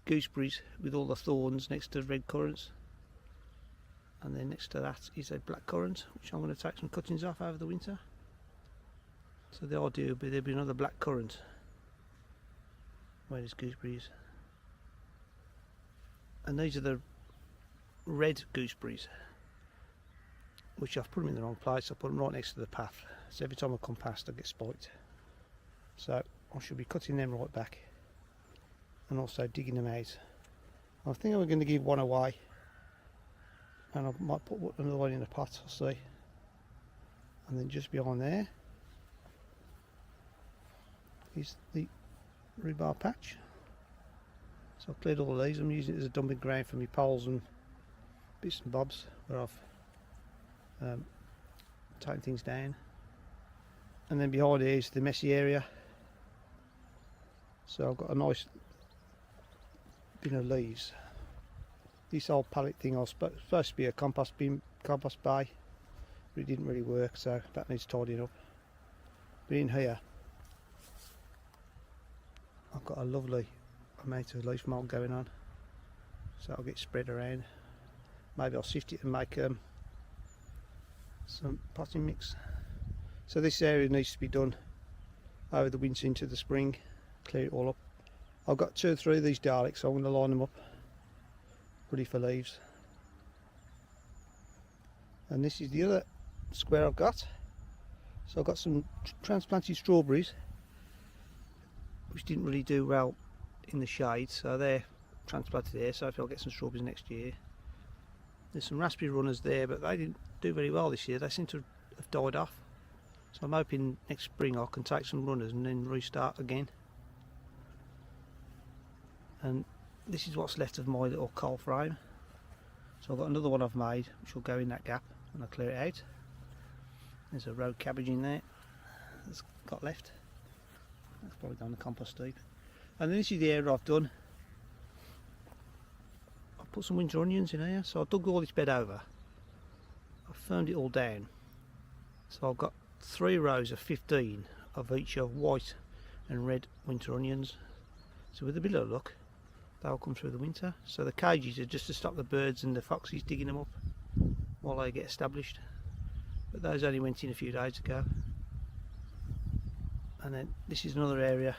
gooseberries with all the thorns next to red currants, and then next to that is a black currant which I'm going to take some cuttings off over the winter. So the idea would be there'll be another black currant where there's gooseberries, and these are the red gooseberries which I've put them in the wrong place. I put them right next to the path, so every time I come past I get spiked. So I should be cutting them right back and also digging them out. I think I'm going to give one away, and I might put another one in a pot, I'll see. And then just behind there is the rhubarb patch. So I've cleared all of these. I'm using it as a dumping ground for my poles and bits and bobs where I've tightened things down. And then behind here is the messy area. So I've got a nice bin of leaves. This old pallet thing was supposed to be a compost bin, compost bay, but it didn't really work, so that needs tidying up. But in here I've got a lovely amount of leaf mould going on, so I'll get spread around. Maybe I'll sift it and make some potting mix. So this area needs to be done over the winter into the spring, clear it all up. I've got 2 or 3 of these Daleks, so I'm going to line them up ready for leaves. And this is the other square I've got. So I've got some transplanted strawberries which didn't really do well in the shade, so they're transplanted here, so I'll get some strawberries next year. There's some raspberry runners there, but they didn't do very well this year. They seem to have died off, so I'm hoping next spring I can take some runners and then restart again. And this is what's left of my little coal frame. So I've got another one I've made which will go in that gap when I clear it out. There's a road cabbage in there that's got left. That's probably down the compost heap. And then this is the area I've done. I've put some winter onions in here, so I dug all this bed over. I've firmed it all down. So I've got 3 rows of 15 of each of white and red winter onions. So with a bit of luck, they'll come through the winter. So the cages are just to stop the birds and the foxes digging them up while they get established. But those only went in a few days ago. And then this is another area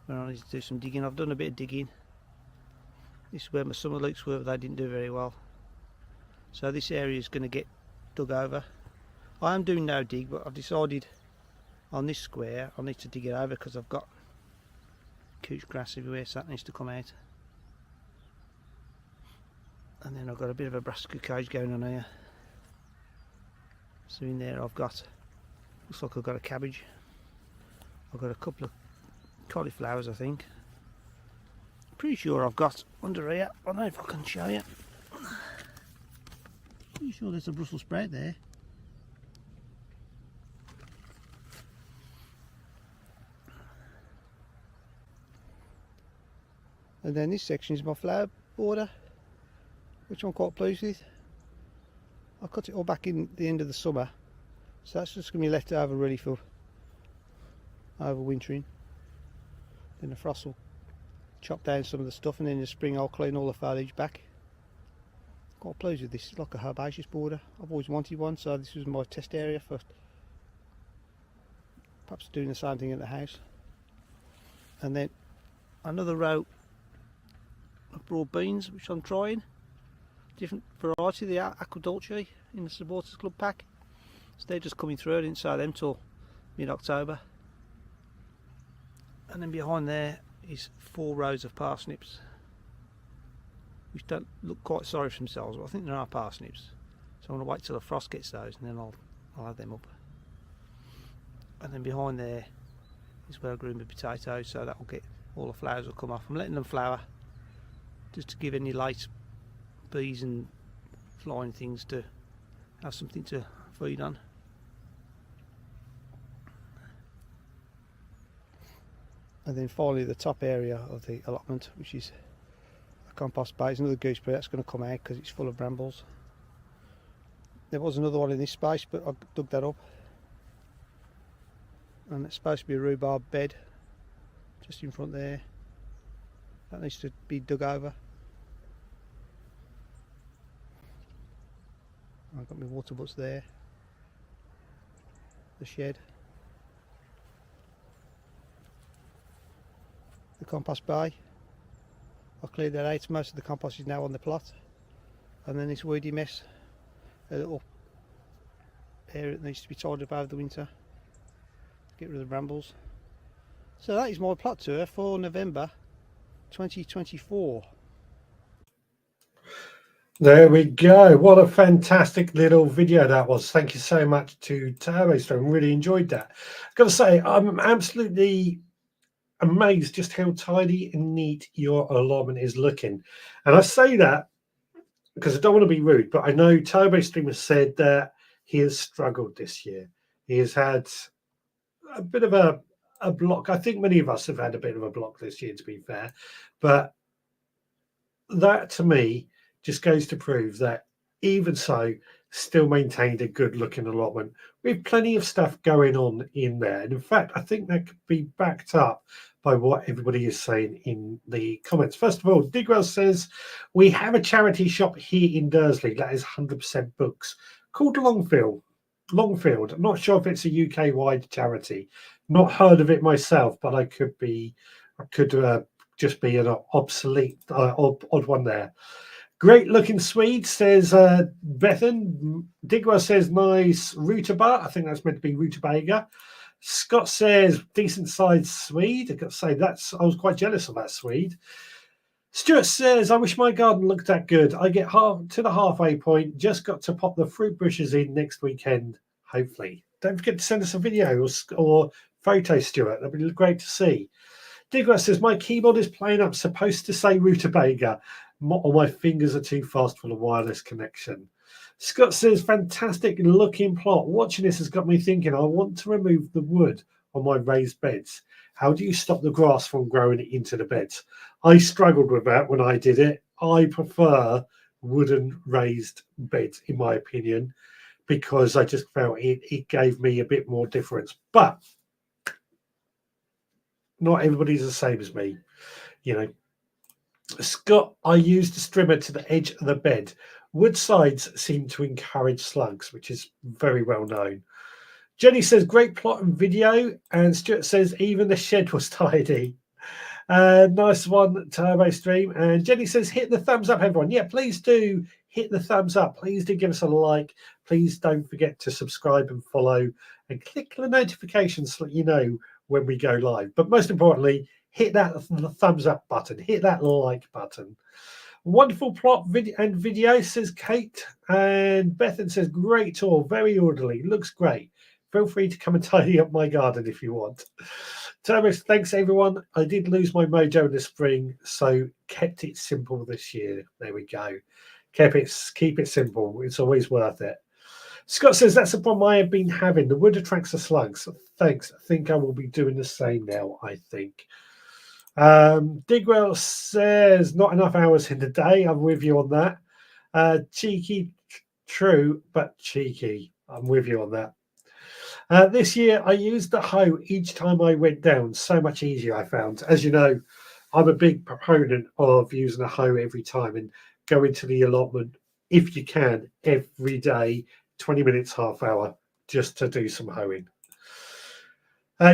where I need to do some digging. I've done a bit of digging. This is where my summer leeks were, but they didn't do very well. So this area is going to get dug over. I am doing no dig, but I've decided on this square I need to dig it over because I've got couch grass everywhere, so that needs to come out. And then I've got a bit of a brassica cage going on here. So in there I've got, looks like I've got a cabbage. I've got a couple of cauliflowers, I think. Pretty sure I've got under here, I don't know if I can show you. Pretty sure there's a Brussels sprout there. And then this section is my flower border, which I'm quite pleased with. I cut it all back in the end of the summer, so that's just going to be left over ready for overwintering. Then the frost will chop down some of the stuff, and then in the spring I'll clean all the foliage back. Quite pleased with this. It's like a herbaceous border. I've always wanted one, so this was my test area for perhaps doing the same thing at the house. And then another row of broad beans which I'm trying. Different variety, the Aqua Dolce in the Supporters Club pack. So they're just coming through. I didn't sow them till mid-October. And then behind there is 4 rows of parsnips, which don't look quite sorry for themselves, but I think there are parsnips. So I'm going to wait till the frost gets those, and then I'll add them up. And then behind there is where I grew my potatoes, so that will get, all the flowers will come off. I'm letting them flower just to give any late bees and flying things to have something to feed on. And then finally the top area of the allotment, which is a compost base, another gooseberry that's going to come out because it's full of brambles. There was another one in this space, but I dug that up. And it's supposed to be a rhubarb bed just in front there. That needs to be dug over. I've got my water butts there. The shed. The compost bay. I cleared that out. Most of the compost is now on the plot. And then this weedy mess. A little area that needs to be tidied up over the winter. Get rid of the brambles. So that is my plot tour for November 2024. There we go. What a fantastic little video that was. Thank you so much to TurboStream. Really enjoyed that. I've got to say, I'm absolutely amazed just how tidy and neat your allotment is looking. And I say that because I don't want to be rude, but I know TurboStream has said that he has struggled this year. He has had a bit of a block. I think many of us have had a bit of a block this year, to be fair. But that, to me, just goes to prove that even so, still maintained a good looking allotment with plenty of stuff going on in there. And in fact, I think that could be backed up by what everybody is saying in the comments. First of all, Digwell says, we have a charity shop here in Dursley that is 100% books called Longfield. I'm not sure if it's a UK-wide charity. Not heard of it myself, but I could just be an obsolete, odd one there. Great looking Swede, says Bethan. Digwell says nice rutabaga. I think that's meant to be rutabaga. Scott says decent sized Swede. I've got to say I was quite jealous of that Swede. Stuart says, I wish my garden looked that good. I get to the halfway point. Just got to pop the fruit bushes in next weekend, hopefully. Don't forget to send us a video or photo, Stuart. That'd be great to see. Digwell says, my keyboard is playing up. Supposed to say rutabaga. Or my fingers are too fast for the wireless connection. Scott says, fantastic looking plot. Watching this has got me thinking, I want to remove the wood on my raised beds. How do you stop the grass from growing into the beds? I struggled with that when I did it. I prefer wooden raised beds, in my opinion, because I just felt it gave me a bit more difference. But not everybody's the same as me, you know. Scott, I used the strimmer to the edge of the bed. Wood sides seem to encourage slugs, which is very well known. Jenny says, great plot and video. And Stuart says, even the shed was tidy. Nice one, Turbo Stream. And Jenny says, hit the thumbs up, everyone. Yeah, please do hit the thumbs up. Please do give us a like. Please don't forget to subscribe and follow and click the notifications so that you know when we go live. But most importantly, hit that thumbs up button, hit that like button. Wonderful plot video, says Kate. And Bethan says, great tour, very orderly, looks great. Feel free to come and tidy up my garden if you want. Thomas, thanks everyone. I did lose my mojo in the spring, so kept it simple this year. There we go. Keep it simple. It's always worth it. Scott says, that's the problem I have been having. The wood attracts the slugs. Thanks. I think I will be doing the same now, I think. Digwell says, not enough hours in the day. I'm with you on that. Cheeky, true, but cheeky. I'm with you on that. This year, I used the hoe each time I went down. So much easier, I found. As you know, I'm a big proponent of using a hoe every time and going to the allotment, if you can, every day, 20 minutes, half hour, just to do some hoeing.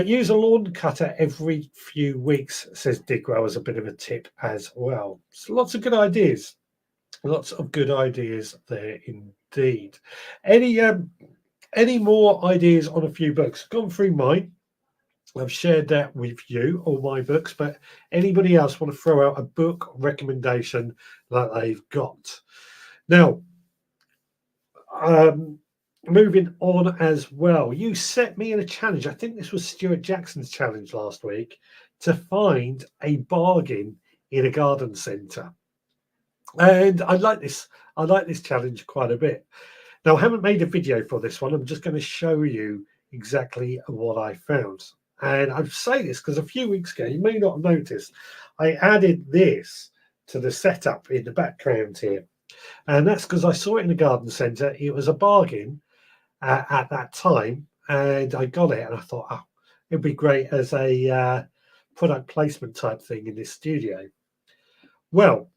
Use a lawn cutter every few weeks, says Digwell, as a bit of a tip as well. So lots of good ideas. Lots of good ideas there indeed. Any more ideas on a few books? Gone through mine. I've shared that with you, all my books, but anybody else want to throw out a book recommendation that they've got? Now, moving on as well, you set me in a challenge. I think this was Stuart Jackson's challenge last week, to find a bargain in a garden centre. And I like this challenge quite a bit. Now, I haven't made a video for this one. I'm just going to show you exactly what I found. And I say this because a few weeks ago, you may not have noticed, I added this to the setup in the background here. And that's because I saw it in the garden centre. It was a bargain at that time, and I got it, and I thought, oh, it'd be great as a product placement type thing in this studio. Well,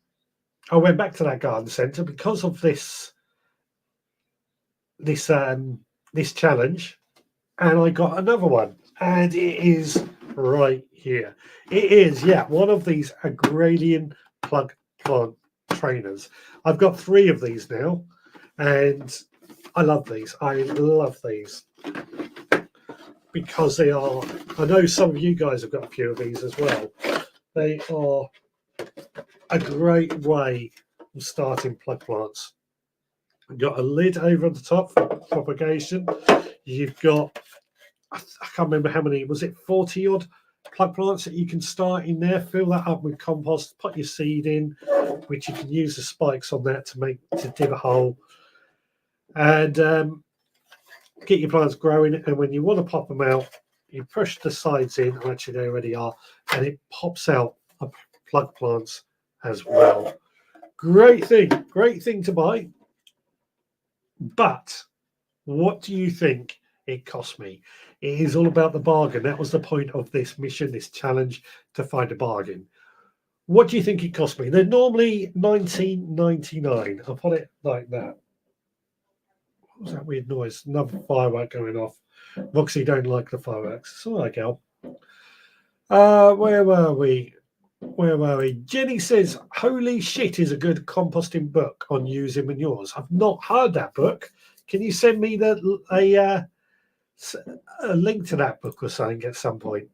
I went back to that garden centre because of this challenge, and I got another one, and it is right here. It is, yeah, one of these Agralian plug plant trainers. I've got 3 of these now, and I love these. I love these because they are, I know some of you guys have got a few of these as well. They are a great way of starting plug plants. You've got a lid over the top for propagation. You've got, I can't remember how many, was it 40 odd plug plants that you can start in there? Fill that up with compost, put your seed in, which you can use the spikes on that to dig a hole, and get your plants growing. And when you want to pop them out, you push the sides in. Actually, they already are, and it pops out a plug plants as well. Great thing to buy. But what do you think it cost me? It is all about the bargain. That was the point of this mission, this challenge, to find a bargain. What do you think it cost me? They're normally $19.99. I'll put it like that. What was that weird noise? Another firework going off. Roxy don't like the fireworks. It's all right, gal. Where were we? Jenny says, holy shit is a good composting book on using manures. I've not heard that book. Can you send me a link to that book or something at some point?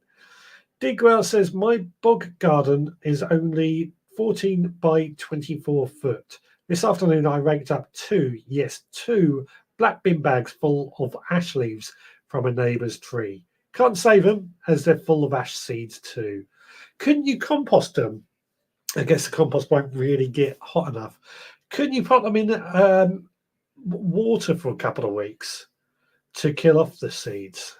Digwell says, my bog garden is only 14 by 24 foot. This afternoon I raked up 2 black bin bags full of ash leaves from a neighbour's tree. Can't save them as they're full of ash seeds too. Couldn't you compost them? I guess the compost won't really get hot enough. Couldn't you put them in water for a couple of weeks to kill off the seeds?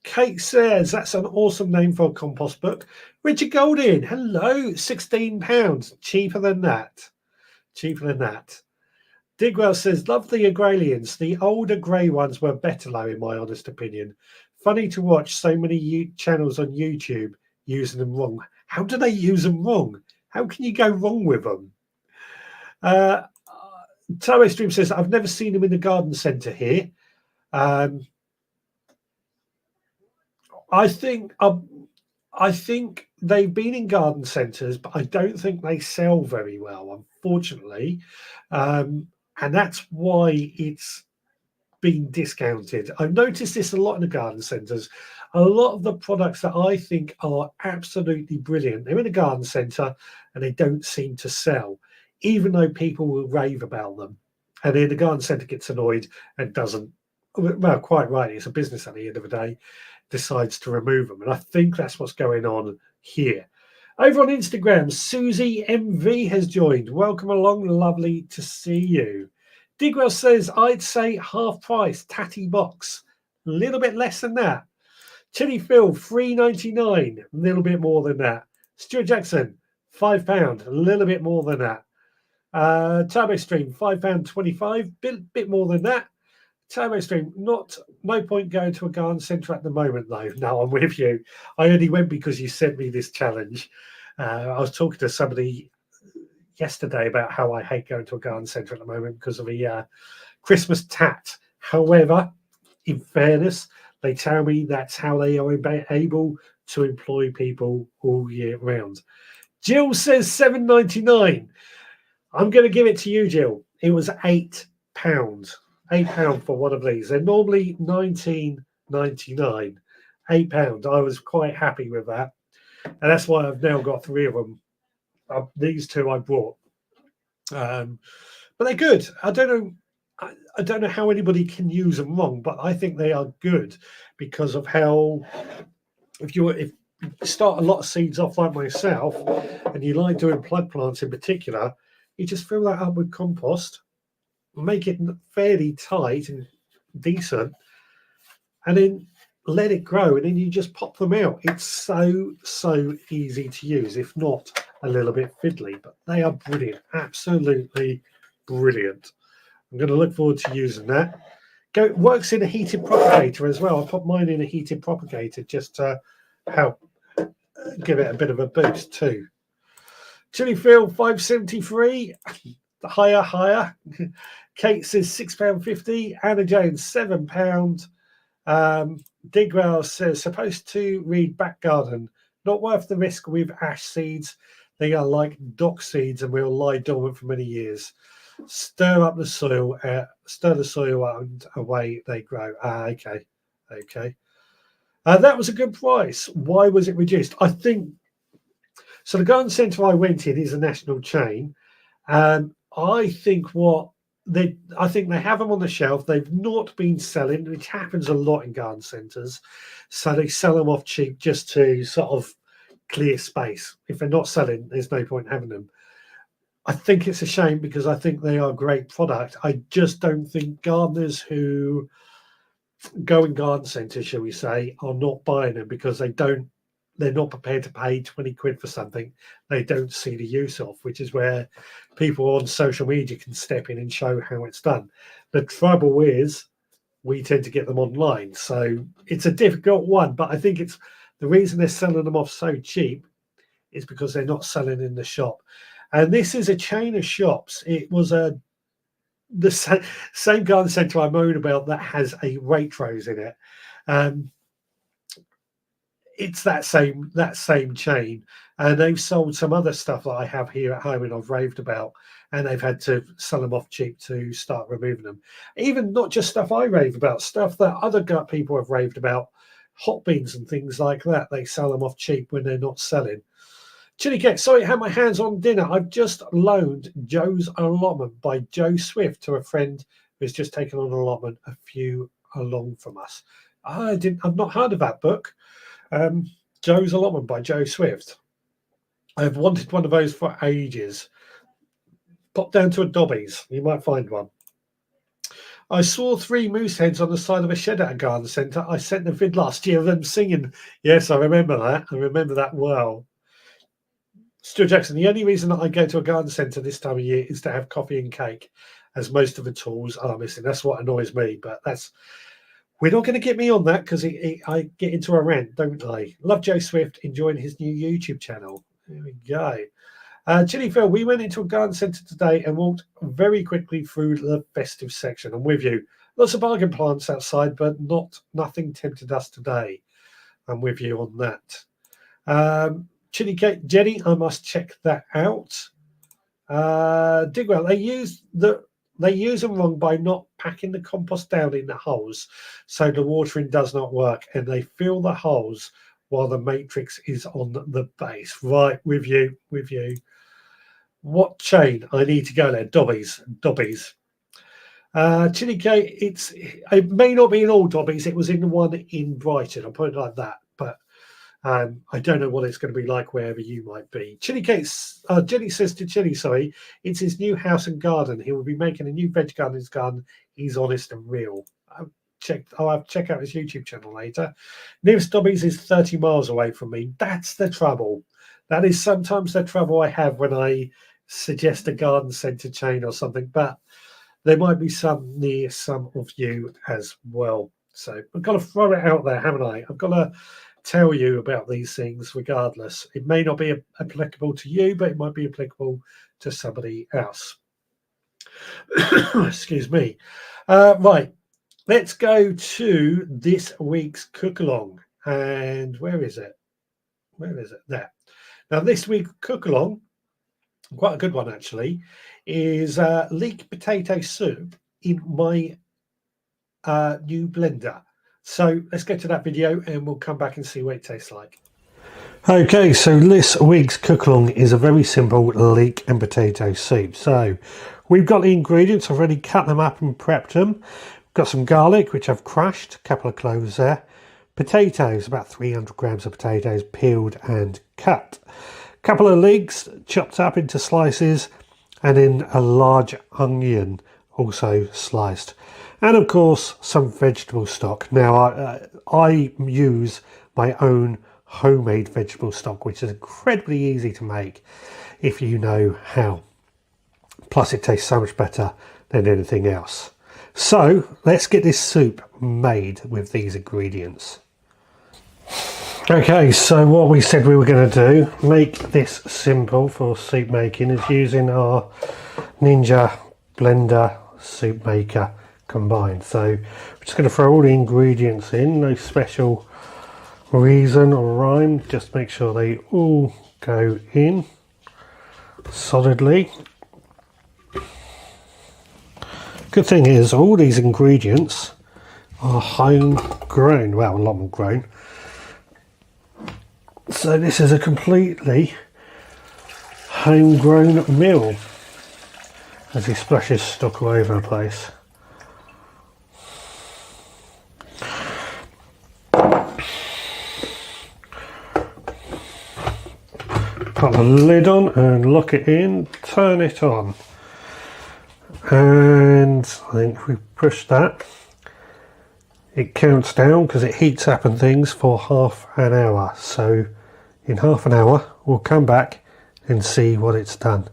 Kate says, that's an awesome name for a compost book. Richard Golding, hello, £16. Cheaper than that. Digwell says, love the Agralians. The older grey ones were better, though, in my honest opinion. Funny to watch so many channels on YouTube using them wrong. How do they use them wrong? How can you go wrong with them? Tower Stream says, I've never seen them in the garden centre here. I think they've been in garden centres, but I don't think they sell very well, unfortunately. And that's why it's been discounted. I've noticed this a lot in the garden centres. A lot of the products that I think are absolutely brilliant, they're in a garden centre and they don't seem to sell, even though people will rave about them. And then the garden centre gets annoyed and doesn't, well, quite right, it's a business at the end of the day, decides to remove them. And I think that's what's going on here. Over on Instagram, Susie MV has joined. Welcome along, lovely to see you. Digwell says, I'd say half price, tatty box. A little bit less than that. Chili Phil, $3.99, a little bit more than that. Stuart Jackson, £5, a little bit more than that. Turbo Stream, £5.25, bit more than that. Turbo Stream, no point going to a garden centre at the moment, though. No, I'm with you. I only went because you sent me this challenge. I was talking to somebody yesterday about how I hate going to a garden centre at the moment because of the Christmas tat. However, in fairness, they tell me that's how they are able to employ people all year round. Jill says £7.99. I'm going to give it to you, Jill. It was £8. £8 for one of these. They're normally $19.99. £8. I was quite happy with that, and that's why I've now got 3 of them. These 2 I brought, but they're good. I don't know how anybody can use them wrong, but I think they are good because of how if you start a lot of seeds off like myself, and you like doing plug plants in particular, you just fill that up with compost, make it fairly tight and decent, and then let it grow, and then you just pop them out. It's so easy to use, if not a little bit fiddly, but they are brilliant, absolutely brilliant. I'm going to look forward to using that. It works in a heated propagator as well. I put mine in a heated propagator just to help give it a bit of a boost too. Chili Phil 573, higher. Kate says £6.50. Anna Jones £7. Digwell says supposed to read Back Garden. Not worth the risk with ash seeds. They are like dock seeds and will lie dormant for many years. Stir up the soil, and away they grow. Okay. That was a good price. Why was it reduced? I think so. The garden centre I went in is a national chain. I think they have them on the shelf. They've not been selling, which happens a lot in garden centres. So they sell them off cheap just to sort of clear space. If they're not selling, there's no point having them. I think it's a shame because I think they are a great product. I just don't think gardeners who go in garden centres, shall we say, are not buying them because they're not prepared to pay 20 quid for something they don't see the use of, which is where people on social media can step in and show how it's done. The trouble is we tend to get them online. So it's a difficult one, but I think it's the reason they're selling them off so cheap is because they're not selling in the shop. And this is a chain of shops. It was the same garden centre I moan about that has a Waitrose in it. It's that same chain, and they've sold some other stuff that I have here at home and I've raved about, and they've had to sell them off cheap to start removing them. Even not just stuff I rave about, stuff that other people have raved about, hot beans and things like that. They sell them off cheap when they're not selling. Chili Cake, sorry, I had my hands on dinner. I've just loaned Joe's Allotment by Joe Swift to a friend who's just taken on an allotment a few along from us. I've not heard of that book. Joe's Allotment by Joe Swift. I've wanted one of those for ages. Pop down to a Dobbies, you might find one. I saw 3 moose heads on the side of a shed at a garden centre. I sent the vid last year of them singing. Yes, I remember that. I remember that well. Stuart Jackson, the only reason that I go to a garden centre this time of year is to have coffee and cake, as most of the tools are missing. That's what annoys me, but we're not going to get me on that because I get into a rant, don't I? Love Joe Swift, enjoying his new YouTube channel. There we go. Chili Phil, we went into a garden centre today and walked very quickly through the festive section. I'm with you. Lots of bargain plants outside, but nothing tempted us today. I'm with you on that. Chili Cake Jenny, I must check that out. Digwell, they use them wrong by not packing the compost down in the holes, so the watering does not work, and they fill the holes while the matrix is on the base. Right, with you. What chain? I need to go there. Dobbies. Chili Cake, it may not be in all Dobbies. It was in the one in Brighton. I'll put it like that, but I don't know what it's going to be like wherever you might be. Chili Cakes, Jenny says to Chili, sorry, it's his new house and garden. He will be making a new veg garden in his garden. He's honest and real. I'll check out his YouTube channel later. Nearest Dobbies is 30 miles away from me. That's the trouble. That is sometimes the trouble I have when I suggest a garden centre chain or something, but there might be some near some of you as well. So I've got to throw it out there, haven't I? I've got to tell you about these things regardless. It may not be applicable to you, but it might be applicable to somebody else. Excuse me. Right, let's go to this week's cook along. And where is it? There. Now, this week's cook along, quite a good one actually, is leek potato soup in my new blender. So let's go to that video and we'll come back and see what it tastes like. Okay, so this week's cook along is a very simple leek and potato soup. So we've got the ingredients. I've already cut them up and prepped them. We've got some garlic, which I've crushed, a couple of cloves there. Potatoes, about 300 grams of potatoes, peeled and cut. A couple of leeks chopped up into slices, and then a large onion also sliced. and of course some vegetable stock. Now I use my own homemade vegetable stock, which is incredibly easy to make if you know how. Plus it tastes so much better than anything else. So let's get this soup made with these ingredients. Okay, so what we said we were going to do, make this simple for soup making, is using our Ninja blender soup maker combined. So we're just going to throw all the ingredients in, no special reason or rhyme, just make sure they all go in solidly. Good thing is all these ingredients are homegrown, well, a lot more grown. So this is a completely homegrown meal, as he splashes stock all over the place. Put the lid on and lock it in, turn it on. And I think if we push that, it counts down because it heats up and things for half an hour. So in half an hour, we'll come back and see what it's done.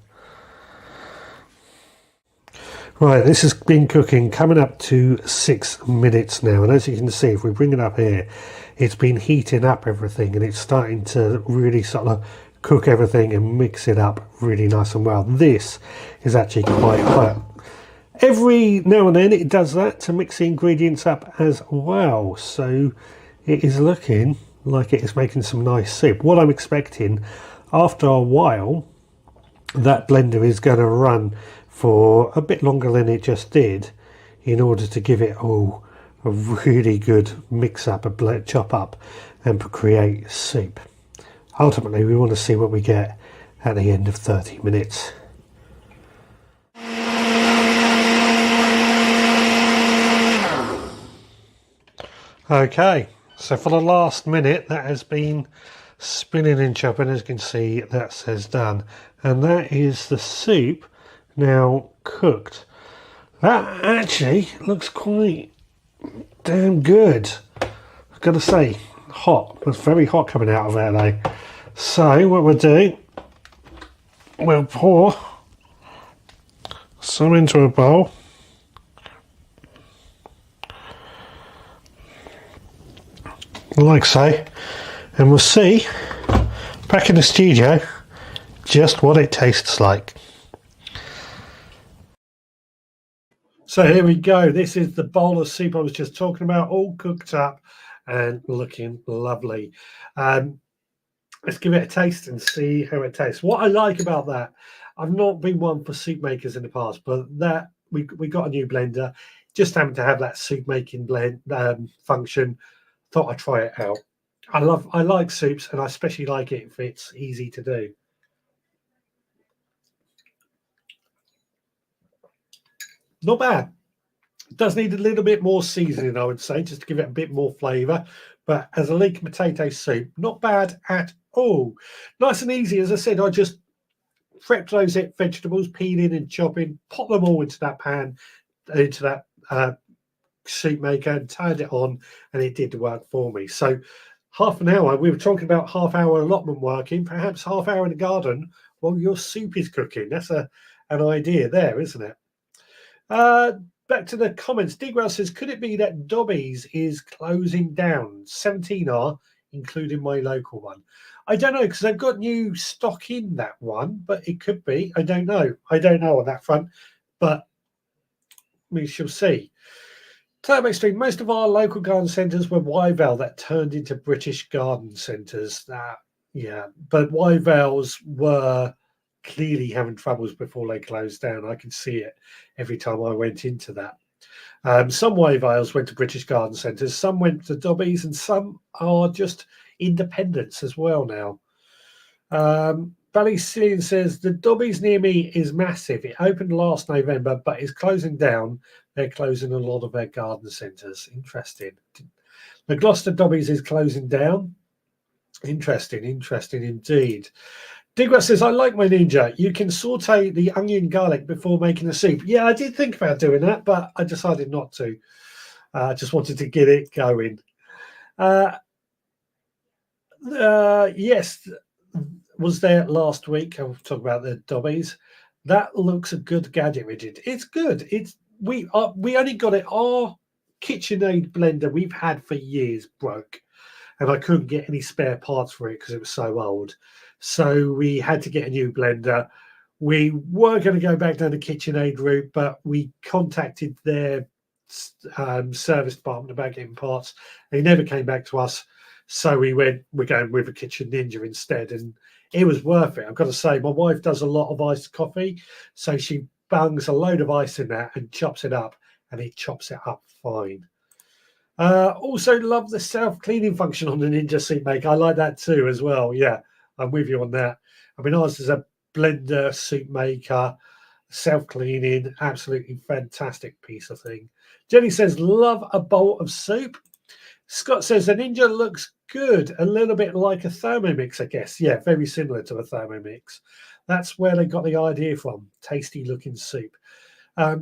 Right, this has been cooking, coming up to 6 minutes now. And as you can see, if we bring it up here, it's been heating up everything and it's starting to really sort of cook everything and mix it up really nice and well. This is actually quite hot. Every now and then it does that to mix the ingredients up as well. So it is looking like it is making some nice soup. What I'm expecting, after a while, that blender is going to run for a bit longer than it just did in order to give it all a really good mix up, a chop up and create soup. Ultimately, we want to see what we get at the end of 30 minutes. Okay, so for the last minute that has been spinning and chopping, as you can see that says done, and that is the soup now cooked. That actually looks quite damn good, I've got to say. Hot, it's very hot coming out of there though. So what we'll do, we'll pour some into a bowl. Like so, and we'll see back in the studio just what it tastes like. So here we go, this is the bowl of soup I was just talking about, all cooked up and looking lovely. Let's give it a taste and see how it tastes. What I like about that, I've not been one for soup makers in the past, but that we got a new blender, just happened to have that soup making blend function. Thought I'd try it out. I like soups, and I especially like it if it's easy to do. Not bad. It does need a little bit more seasoning, I would say, just to give it a bit more flavour. But as a leek potato soup, not bad at all. Nice and easy. As I said, I just prepped those vegetables, peeling and chopping, pop them all into that pan, into that soup maker, and turned it on, and it did the work for me. So half an hour, we were talking about half-hour allotment working, perhaps half hour in the garden while your soup is cooking. That's an idea there, isn't it? Back to the comments. Digwell says, could it be that Dobbies is closing down? 17 are, including my local one. I don't know, because they've got new stock in that one, but it could be. I don't know. I don't know on that front, but we shall see. Turbo Extreme, most of our local garden centres were Wyvale that turned into British garden centres. Yeah, but Wyvales were clearly having troubles before they closed down. I can see it every time I went into that. Some Wyvales went to British garden centres, some went to Dobbies, and some are just independents as well now. Ballycillian says, the Dobbies near me is massive. It opened last November, but is closing down. They're closing a lot of their garden centres. Interesting. The Gloucester Dobbies is closing down. Interesting indeed. Digwell says, I like my Ninja. You can saute the onion garlic before making the soup. Yeah, I did think about doing that, but I decided not to. I just wanted to get it going. Yes, was there last week. I'll talk about the Dobbies. That looks a good gadget, Richard. It's good. We only got it. Our KitchenAid blender we've had for years broke, and I couldn't get any spare parts for it because it was so old. So we had to get a new blender. We were going to go back down the KitchenAid route, but we contacted their service department about getting parts. They never came back to us. So we're going with a Kitchen Ninja instead, and it was worth it. I've got to say, my wife does a lot of iced coffee, so she bungs a load of ice in that and chops it up, and it chops it up fine. Also love the self-cleaning function on the Ninja Soup Maker. I like that too as well. Yeah, I'm with you on that. I mean, ours is a blender soup maker, self-cleaning, absolutely fantastic piece of thing. Jenny says, love a bowl of soup. Scott says, the Ninja looks good, a little bit like a Thermomix, I guess. Yeah, very similar to a Thermomix. That's where they got the idea from, tasty looking soup. Yeah,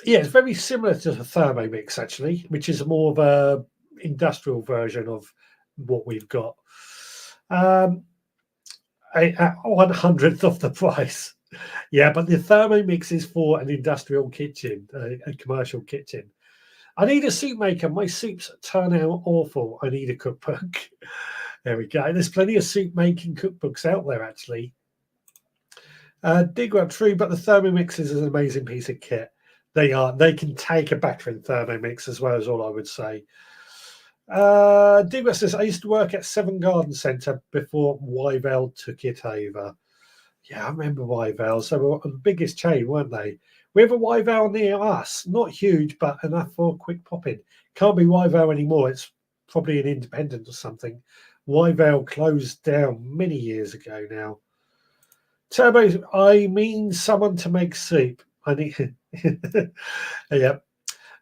it's very similar to the Thermomix, actually, which is more of a industrial version of what we've got. At 1/100th of the price. Yeah, but the Thermomix is for an industrial kitchen, a commercial kitchen. I need a soup maker. My soups turn out awful. I need a cookbook. There we go. There's plenty of soup making cookbooks out there, actually. Digwell, true, but the Thermomix is an amazing piece of kit. They are. They can take a battering Thermomix as well, as all I would say. Digwell says, I used to work at Severn Garden Centre before Wyvale took it over. Yeah, I remember Wyvale. So they were the biggest chain, weren't they? We have a Wyvale near us. Not huge, but enough for a quick pop-in. Can't be Wyvale anymore. It's probably an independent or something. Wyvale closed down many years ago now. Turbo, I mean someone to make soup. I need... Yeah.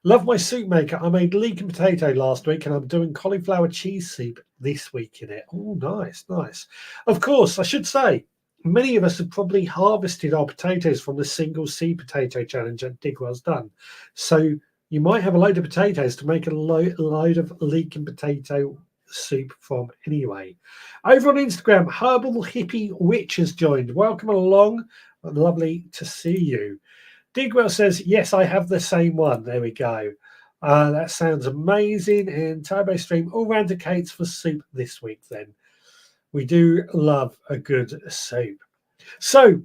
Love my soup maker. I made leek and potato last week, and I'm doing cauliflower cheese soup this week in it. Oh, nice, nice. Of course, I should say, many of us have probably harvested our potatoes from the single seed potato challenge that Digwell's done. So you might have a load of potatoes to make a load of leek and potato soup from anyway. Over on Instagram, Herbal Hippie Witch has joined. Welcome along. Lovely to see you. Digwell says, yes, I have the same one. There we go. That sounds amazing. And Turbo Stream all round to Kate's for soup this week then. We do love a good soup. So,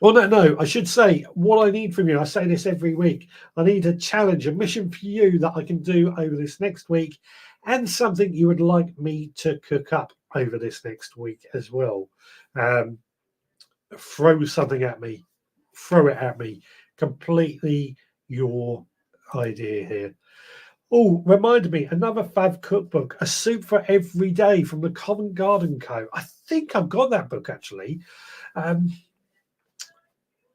on that note, I should say what I need from you. I say this every week. I need a challenge, a mission for you that I can do over this next week, and something you would like me to cook up over this next week as well. Throw something at me. Throw it at me. Completely your idea here. Oh, reminded me, another fab cookbook, A Soup for Every Day from the Covent Garden Co. I think I've got that book, actually. I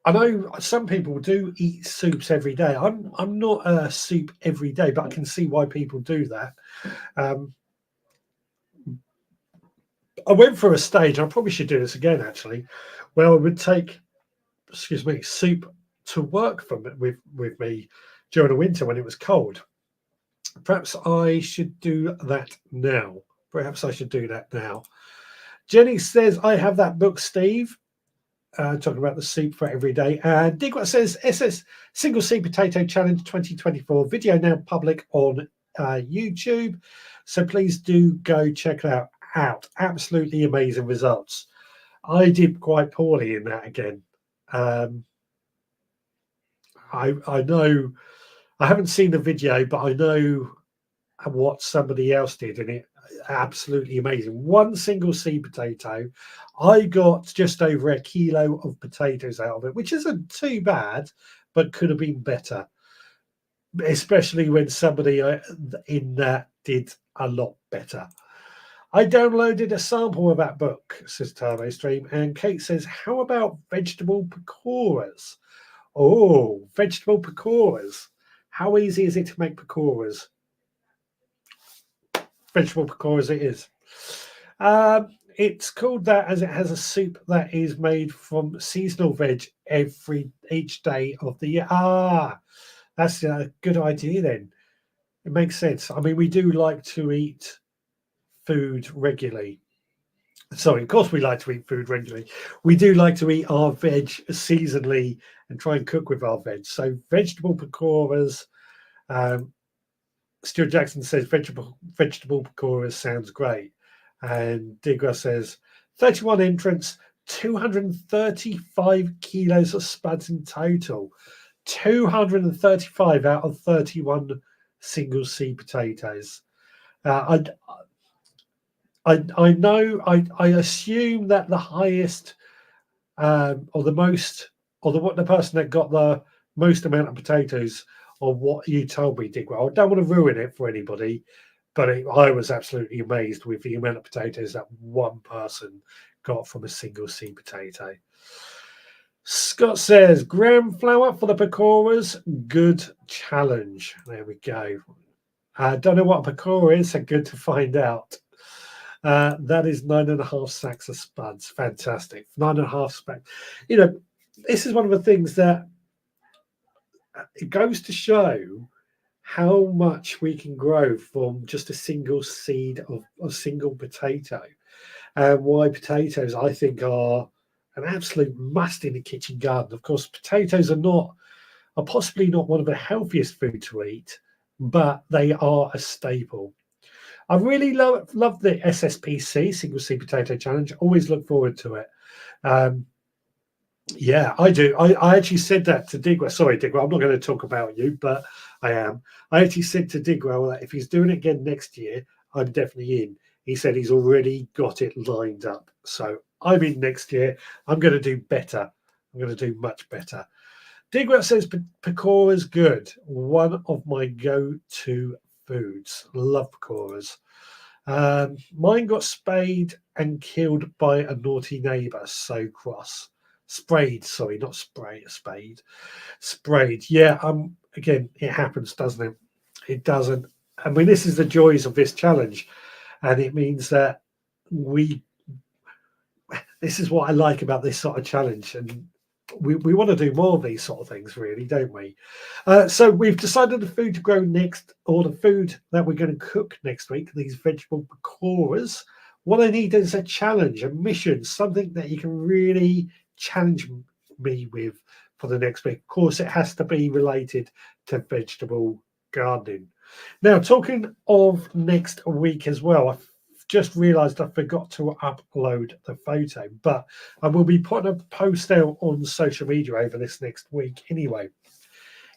know some people do eat soups every day. I'm not a soup every day, but I can see why people do that. I went through a stage, I probably should do this again, actually, where I would take, soup to work with me during the winter when it was cold. Perhaps I should do that now. Jenny says, I have that book, Steve. Talking about the soup for every day. And Digwell says, SS Single Seed Potato Challenge 2024. Video now public on YouTube. So please do go check that out. Absolutely amazing results. I did quite poorly in that again. I know, I haven't seen the video, but I know what somebody else did, and it absolutely amazing. One single seed potato, I got just over 1 kilo of potatoes out of it, which isn't too bad, but could have been better, especially when somebody in that did a lot better. I downloaded a sample of that book, says Turbo Stream, and Kate says, how about vegetable pakoras? Oh, vegetable pakoras. How easy is it to make pakoras? Vegetable pakoras it is. It's called that as it has a soup that is made from seasonal veg each day of the year. Ah, that's a good idea then. It makes sense. I mean, we do like to eat food regularly. Sorry, of course we like to eat food regularly. We do like to eat our veg seasonally and try and cook with our veg. So vegetable pakoras. Stuart Jackson says vegetable pakoras sounds great. And Digra says 31 entrants, 235 kilos of spuds in total. 235 out of 31 single seed potatoes. I know. I assume that the highest, or the most, or the person that got the most amount of potatoes, or what you told me, Digwell. I don't want to ruin it for anybody, but I was absolutely amazed with the amount of potatoes that one person got from a single seed potato. Scott says, gram flour for the pakoras, good challenge. There we go. I don't know what a pakora is, so good to find out. That is 9.5 sacks of spuds. Fantastic. 9.5 sacks. You know, this is one of the things that it goes to show how much we can grow from just a single seed of a single potato. And why potatoes, I think, are an absolute must in the kitchen garden. Of course, potatoes are possibly not one of the healthiest food to eat, but they are a staple. I really love the SSPC, Single Seed Potato Challenge. Always look forward to it. Yeah, I do. I actually said that to Digwell. Sorry, Digwell, I'm not going to talk about you, but I am. I actually said to Digwell that if he's doing it again next year, I'm definitely in. He said he's already got it lined up. So I'm in next year. I'm going to do better. I'm going to do much better. Digwell says pakora's good. One of my go-to foods. Love pakoras. Mine got spayed and killed by a naughty neighbour. So cross. Sprayed, sorry, not spayed. Sprayed. Yeah, again, it happens, doesn't it? It doesn't. I mean, this is the joys of this challenge. And it means that this is what I like about this sort of challenge. And we want to do more of these sort of things, really, don't we? So we've decided the food to grow next, or the food that we're going to cook next week, these vegetable pakoras. What I need is a challenge, a mission, something that you can really challenge me with for the next week. Of course, it has to be related to vegetable gardening. Now, talking of next week as well, I've just realised I forgot to upload the photo, but I will be putting a post out on social media over this next week anyway.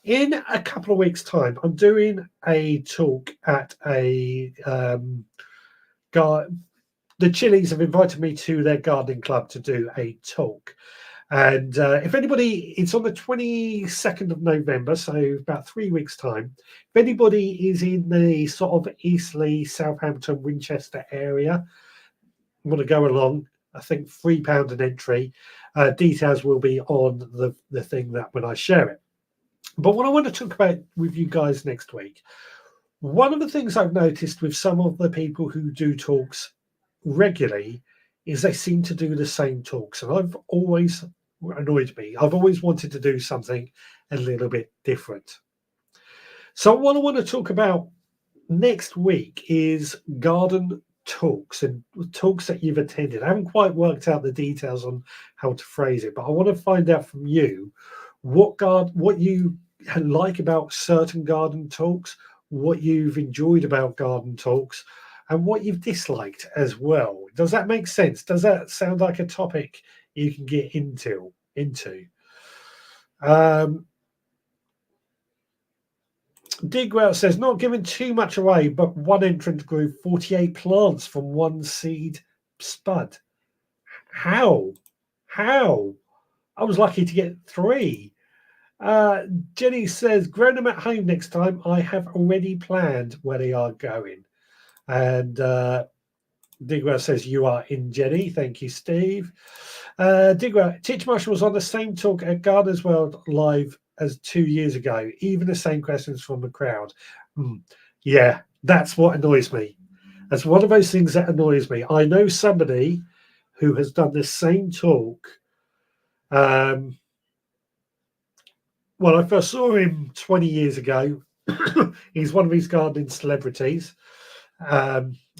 In a couple of weeks' time, I'm doing a talk at the Chili's have invited me to their gardening club to do a talk. And if anybody, it's on the 22nd of November, so about 3 weeks' time. If anybody is in the sort of Eastleigh, Southampton, Winchester area, want to go along, I think £3 an entry. Details will be on the thing that when I share it. But what I want to talk about with you guys next week, one of the things I've noticed with some of the people who do talks regularly is they seem to do the same talks, and I've always annoyed me. I've always wanted to do something a little bit different. So what I want to talk about next week is garden talks and talks that you've attended. I haven't quite worked out the details on how to phrase it, but I want to find out from you what you like about certain garden talks, what you've enjoyed about garden talks, and what you've disliked as well. Does that make sense? Does that sound like a topic you can get into? Digwell says, not giving too much away, but one entrant grew 48 plants from one seed spud. How? I was lucky to get 3. Jenny says, grow them at home next time. I have already planned where they are going. And Digwell says, you are in, Jenny. Thank you, Steve. Digwell, Titch Marshall was on the same talk at Gardeners World Live as 2 years ago. Even the same questions from the crowd. Yeah, that's what annoys me. That's one of those things that annoys me. I know somebody who has done the same talk. When I first saw him 20 years ago, he's one of these gardening celebrities.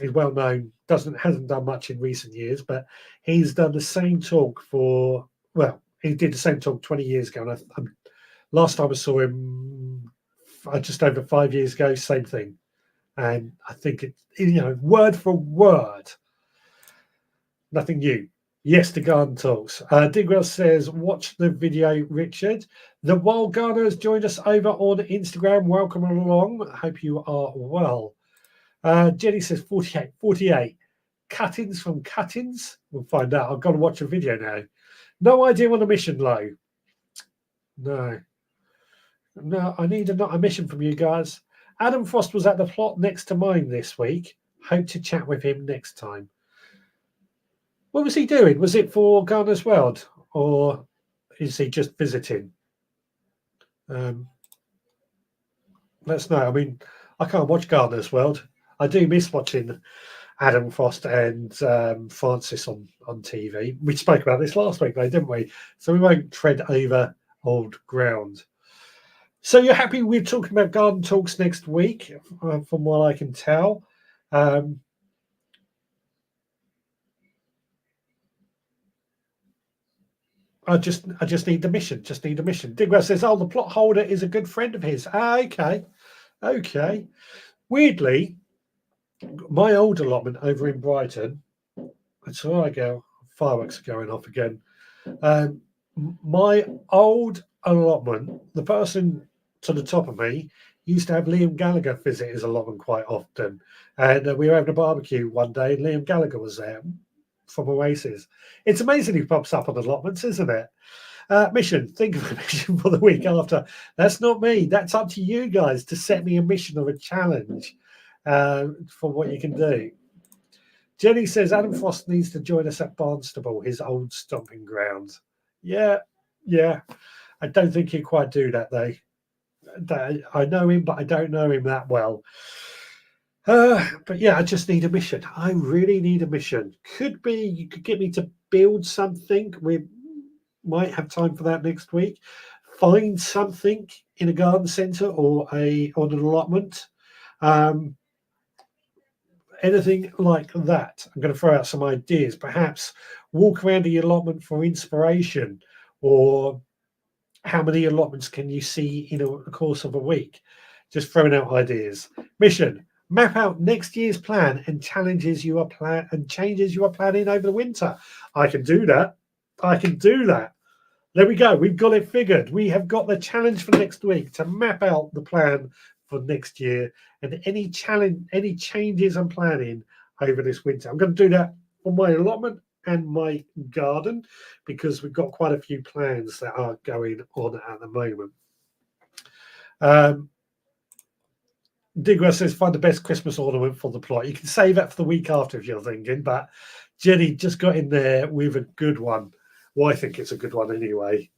He's well known, hasn't done much in recent years, but he's done the same talk he did the same talk 20 years ago. And last time I saw him, just over 5 years ago, same thing. And I think word for word, nothing new. Yes, the garden talks. Digwell says, watch the video, Richard. The Wild Gardener has joined us over on Instagram. Welcome along. I hope you are well. Jenny says 48. Cuttings from Cuttings. We'll find out. I've got to watch a video now. No idea on a mission, Low. No, I need a mission from you guys. Adam Frost was at the plot next to mine this week. Hope to chat with him next time. What was he doing? Was it for Gardener's World, or is he just visiting? Let us know. I mean, I can't watch Gardener's World. I do miss watching Adam Frost and Francis on TV. We spoke about this last week, though, didn't we? So we won't tread over old ground. So you're happy we're talking about garden talks next week, from what I can tell. I just need the mission. Just need a mission. Digwell says, "Oh, the plot holder is a good friend of his." Okay. Weirdly, my old allotment over in Brighton. That's where I go. Fireworks are going off again. My old allotment, the person to the top of me used to have Liam Gallagher visit his allotment quite often, and we were having a barbecue one day, and Liam Gallagher was there from Oasis. It's amazing he pops up on allotments, isn't it? Mission. Think of a mission for the week after. That's not me. That's up to you guys to set me a mission or a challenge for what you can do. Jenny says Adam Frost needs to join us at Barnstable, his old stomping ground. Yeah. I don't think he'd quite do that, though. I know him, but I don't know him that well. But yeah, I just need a mission. I really need a mission. Could be you could get me to build something. We might have time for that next week. Find something in a garden centre or on an allotment. Anything like that. I'm going to throw out some ideas. Perhaps walk around the allotment for inspiration, or how many allotments can you see in the course of a week? Just throwing out ideas. Mission: map out next year's plan and changes you are planning over the winter. I can do that. There we go. We've got it figured. We have got the challenge for next week to map out the plan for next year and any changes I'm planning over this winter. I'm going to do that for my allotment and my garden, because we've got quite a few plans that are going on at the moment. Digwell says, find the best Christmas ornament for the plot. You can save that for the week after if you're thinking, but Jenny just got in there with a good one. Well, I think it's a good one anyway.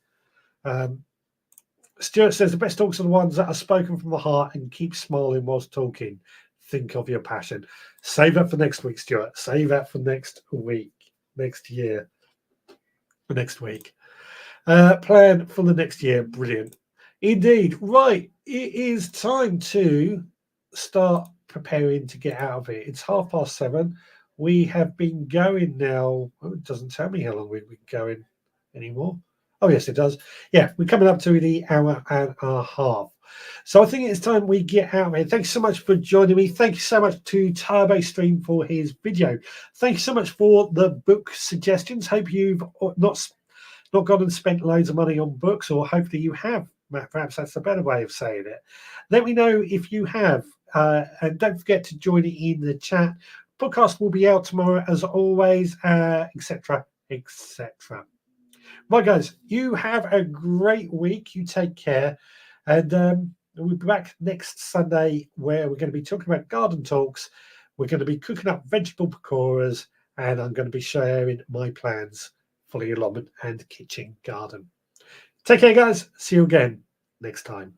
Stuart says, the best talks are the ones that are spoken from the heart and keep smiling whilst talking. Think of your passion. Save that for next week, Stuart. Save that for next week, next year, next week. Plan for the next year. Brilliant. Indeed. Right. It is time to start preparing to get out of it. It's 7:30. We have been going now. Oh, it doesn't tell me how long we've been going anymore. Oh, yes, it does. Yeah, we're coming up to the hour and a half. So I think it's time we get out of here. Thanks so much for joining me. Thank you so much to Turbo Stream for his video. Thank you so much for the book suggestions. Hope you've not gone and spent loads of money on books, or hopefully you have. Perhaps that's a better way of saying it. Let me know if you have. And don't forget to join in the chat. Podcast will be out tomorrow, as always, etc., etc. Right, guys, you have a great week. You take care. And we'll be back next Sunday, where we're going to be talking about garden talks. We're going to be cooking up vegetable pakoras, and I'm going to be sharing my plans for the allotment and kitchen garden. Take care, guys. See you again next time.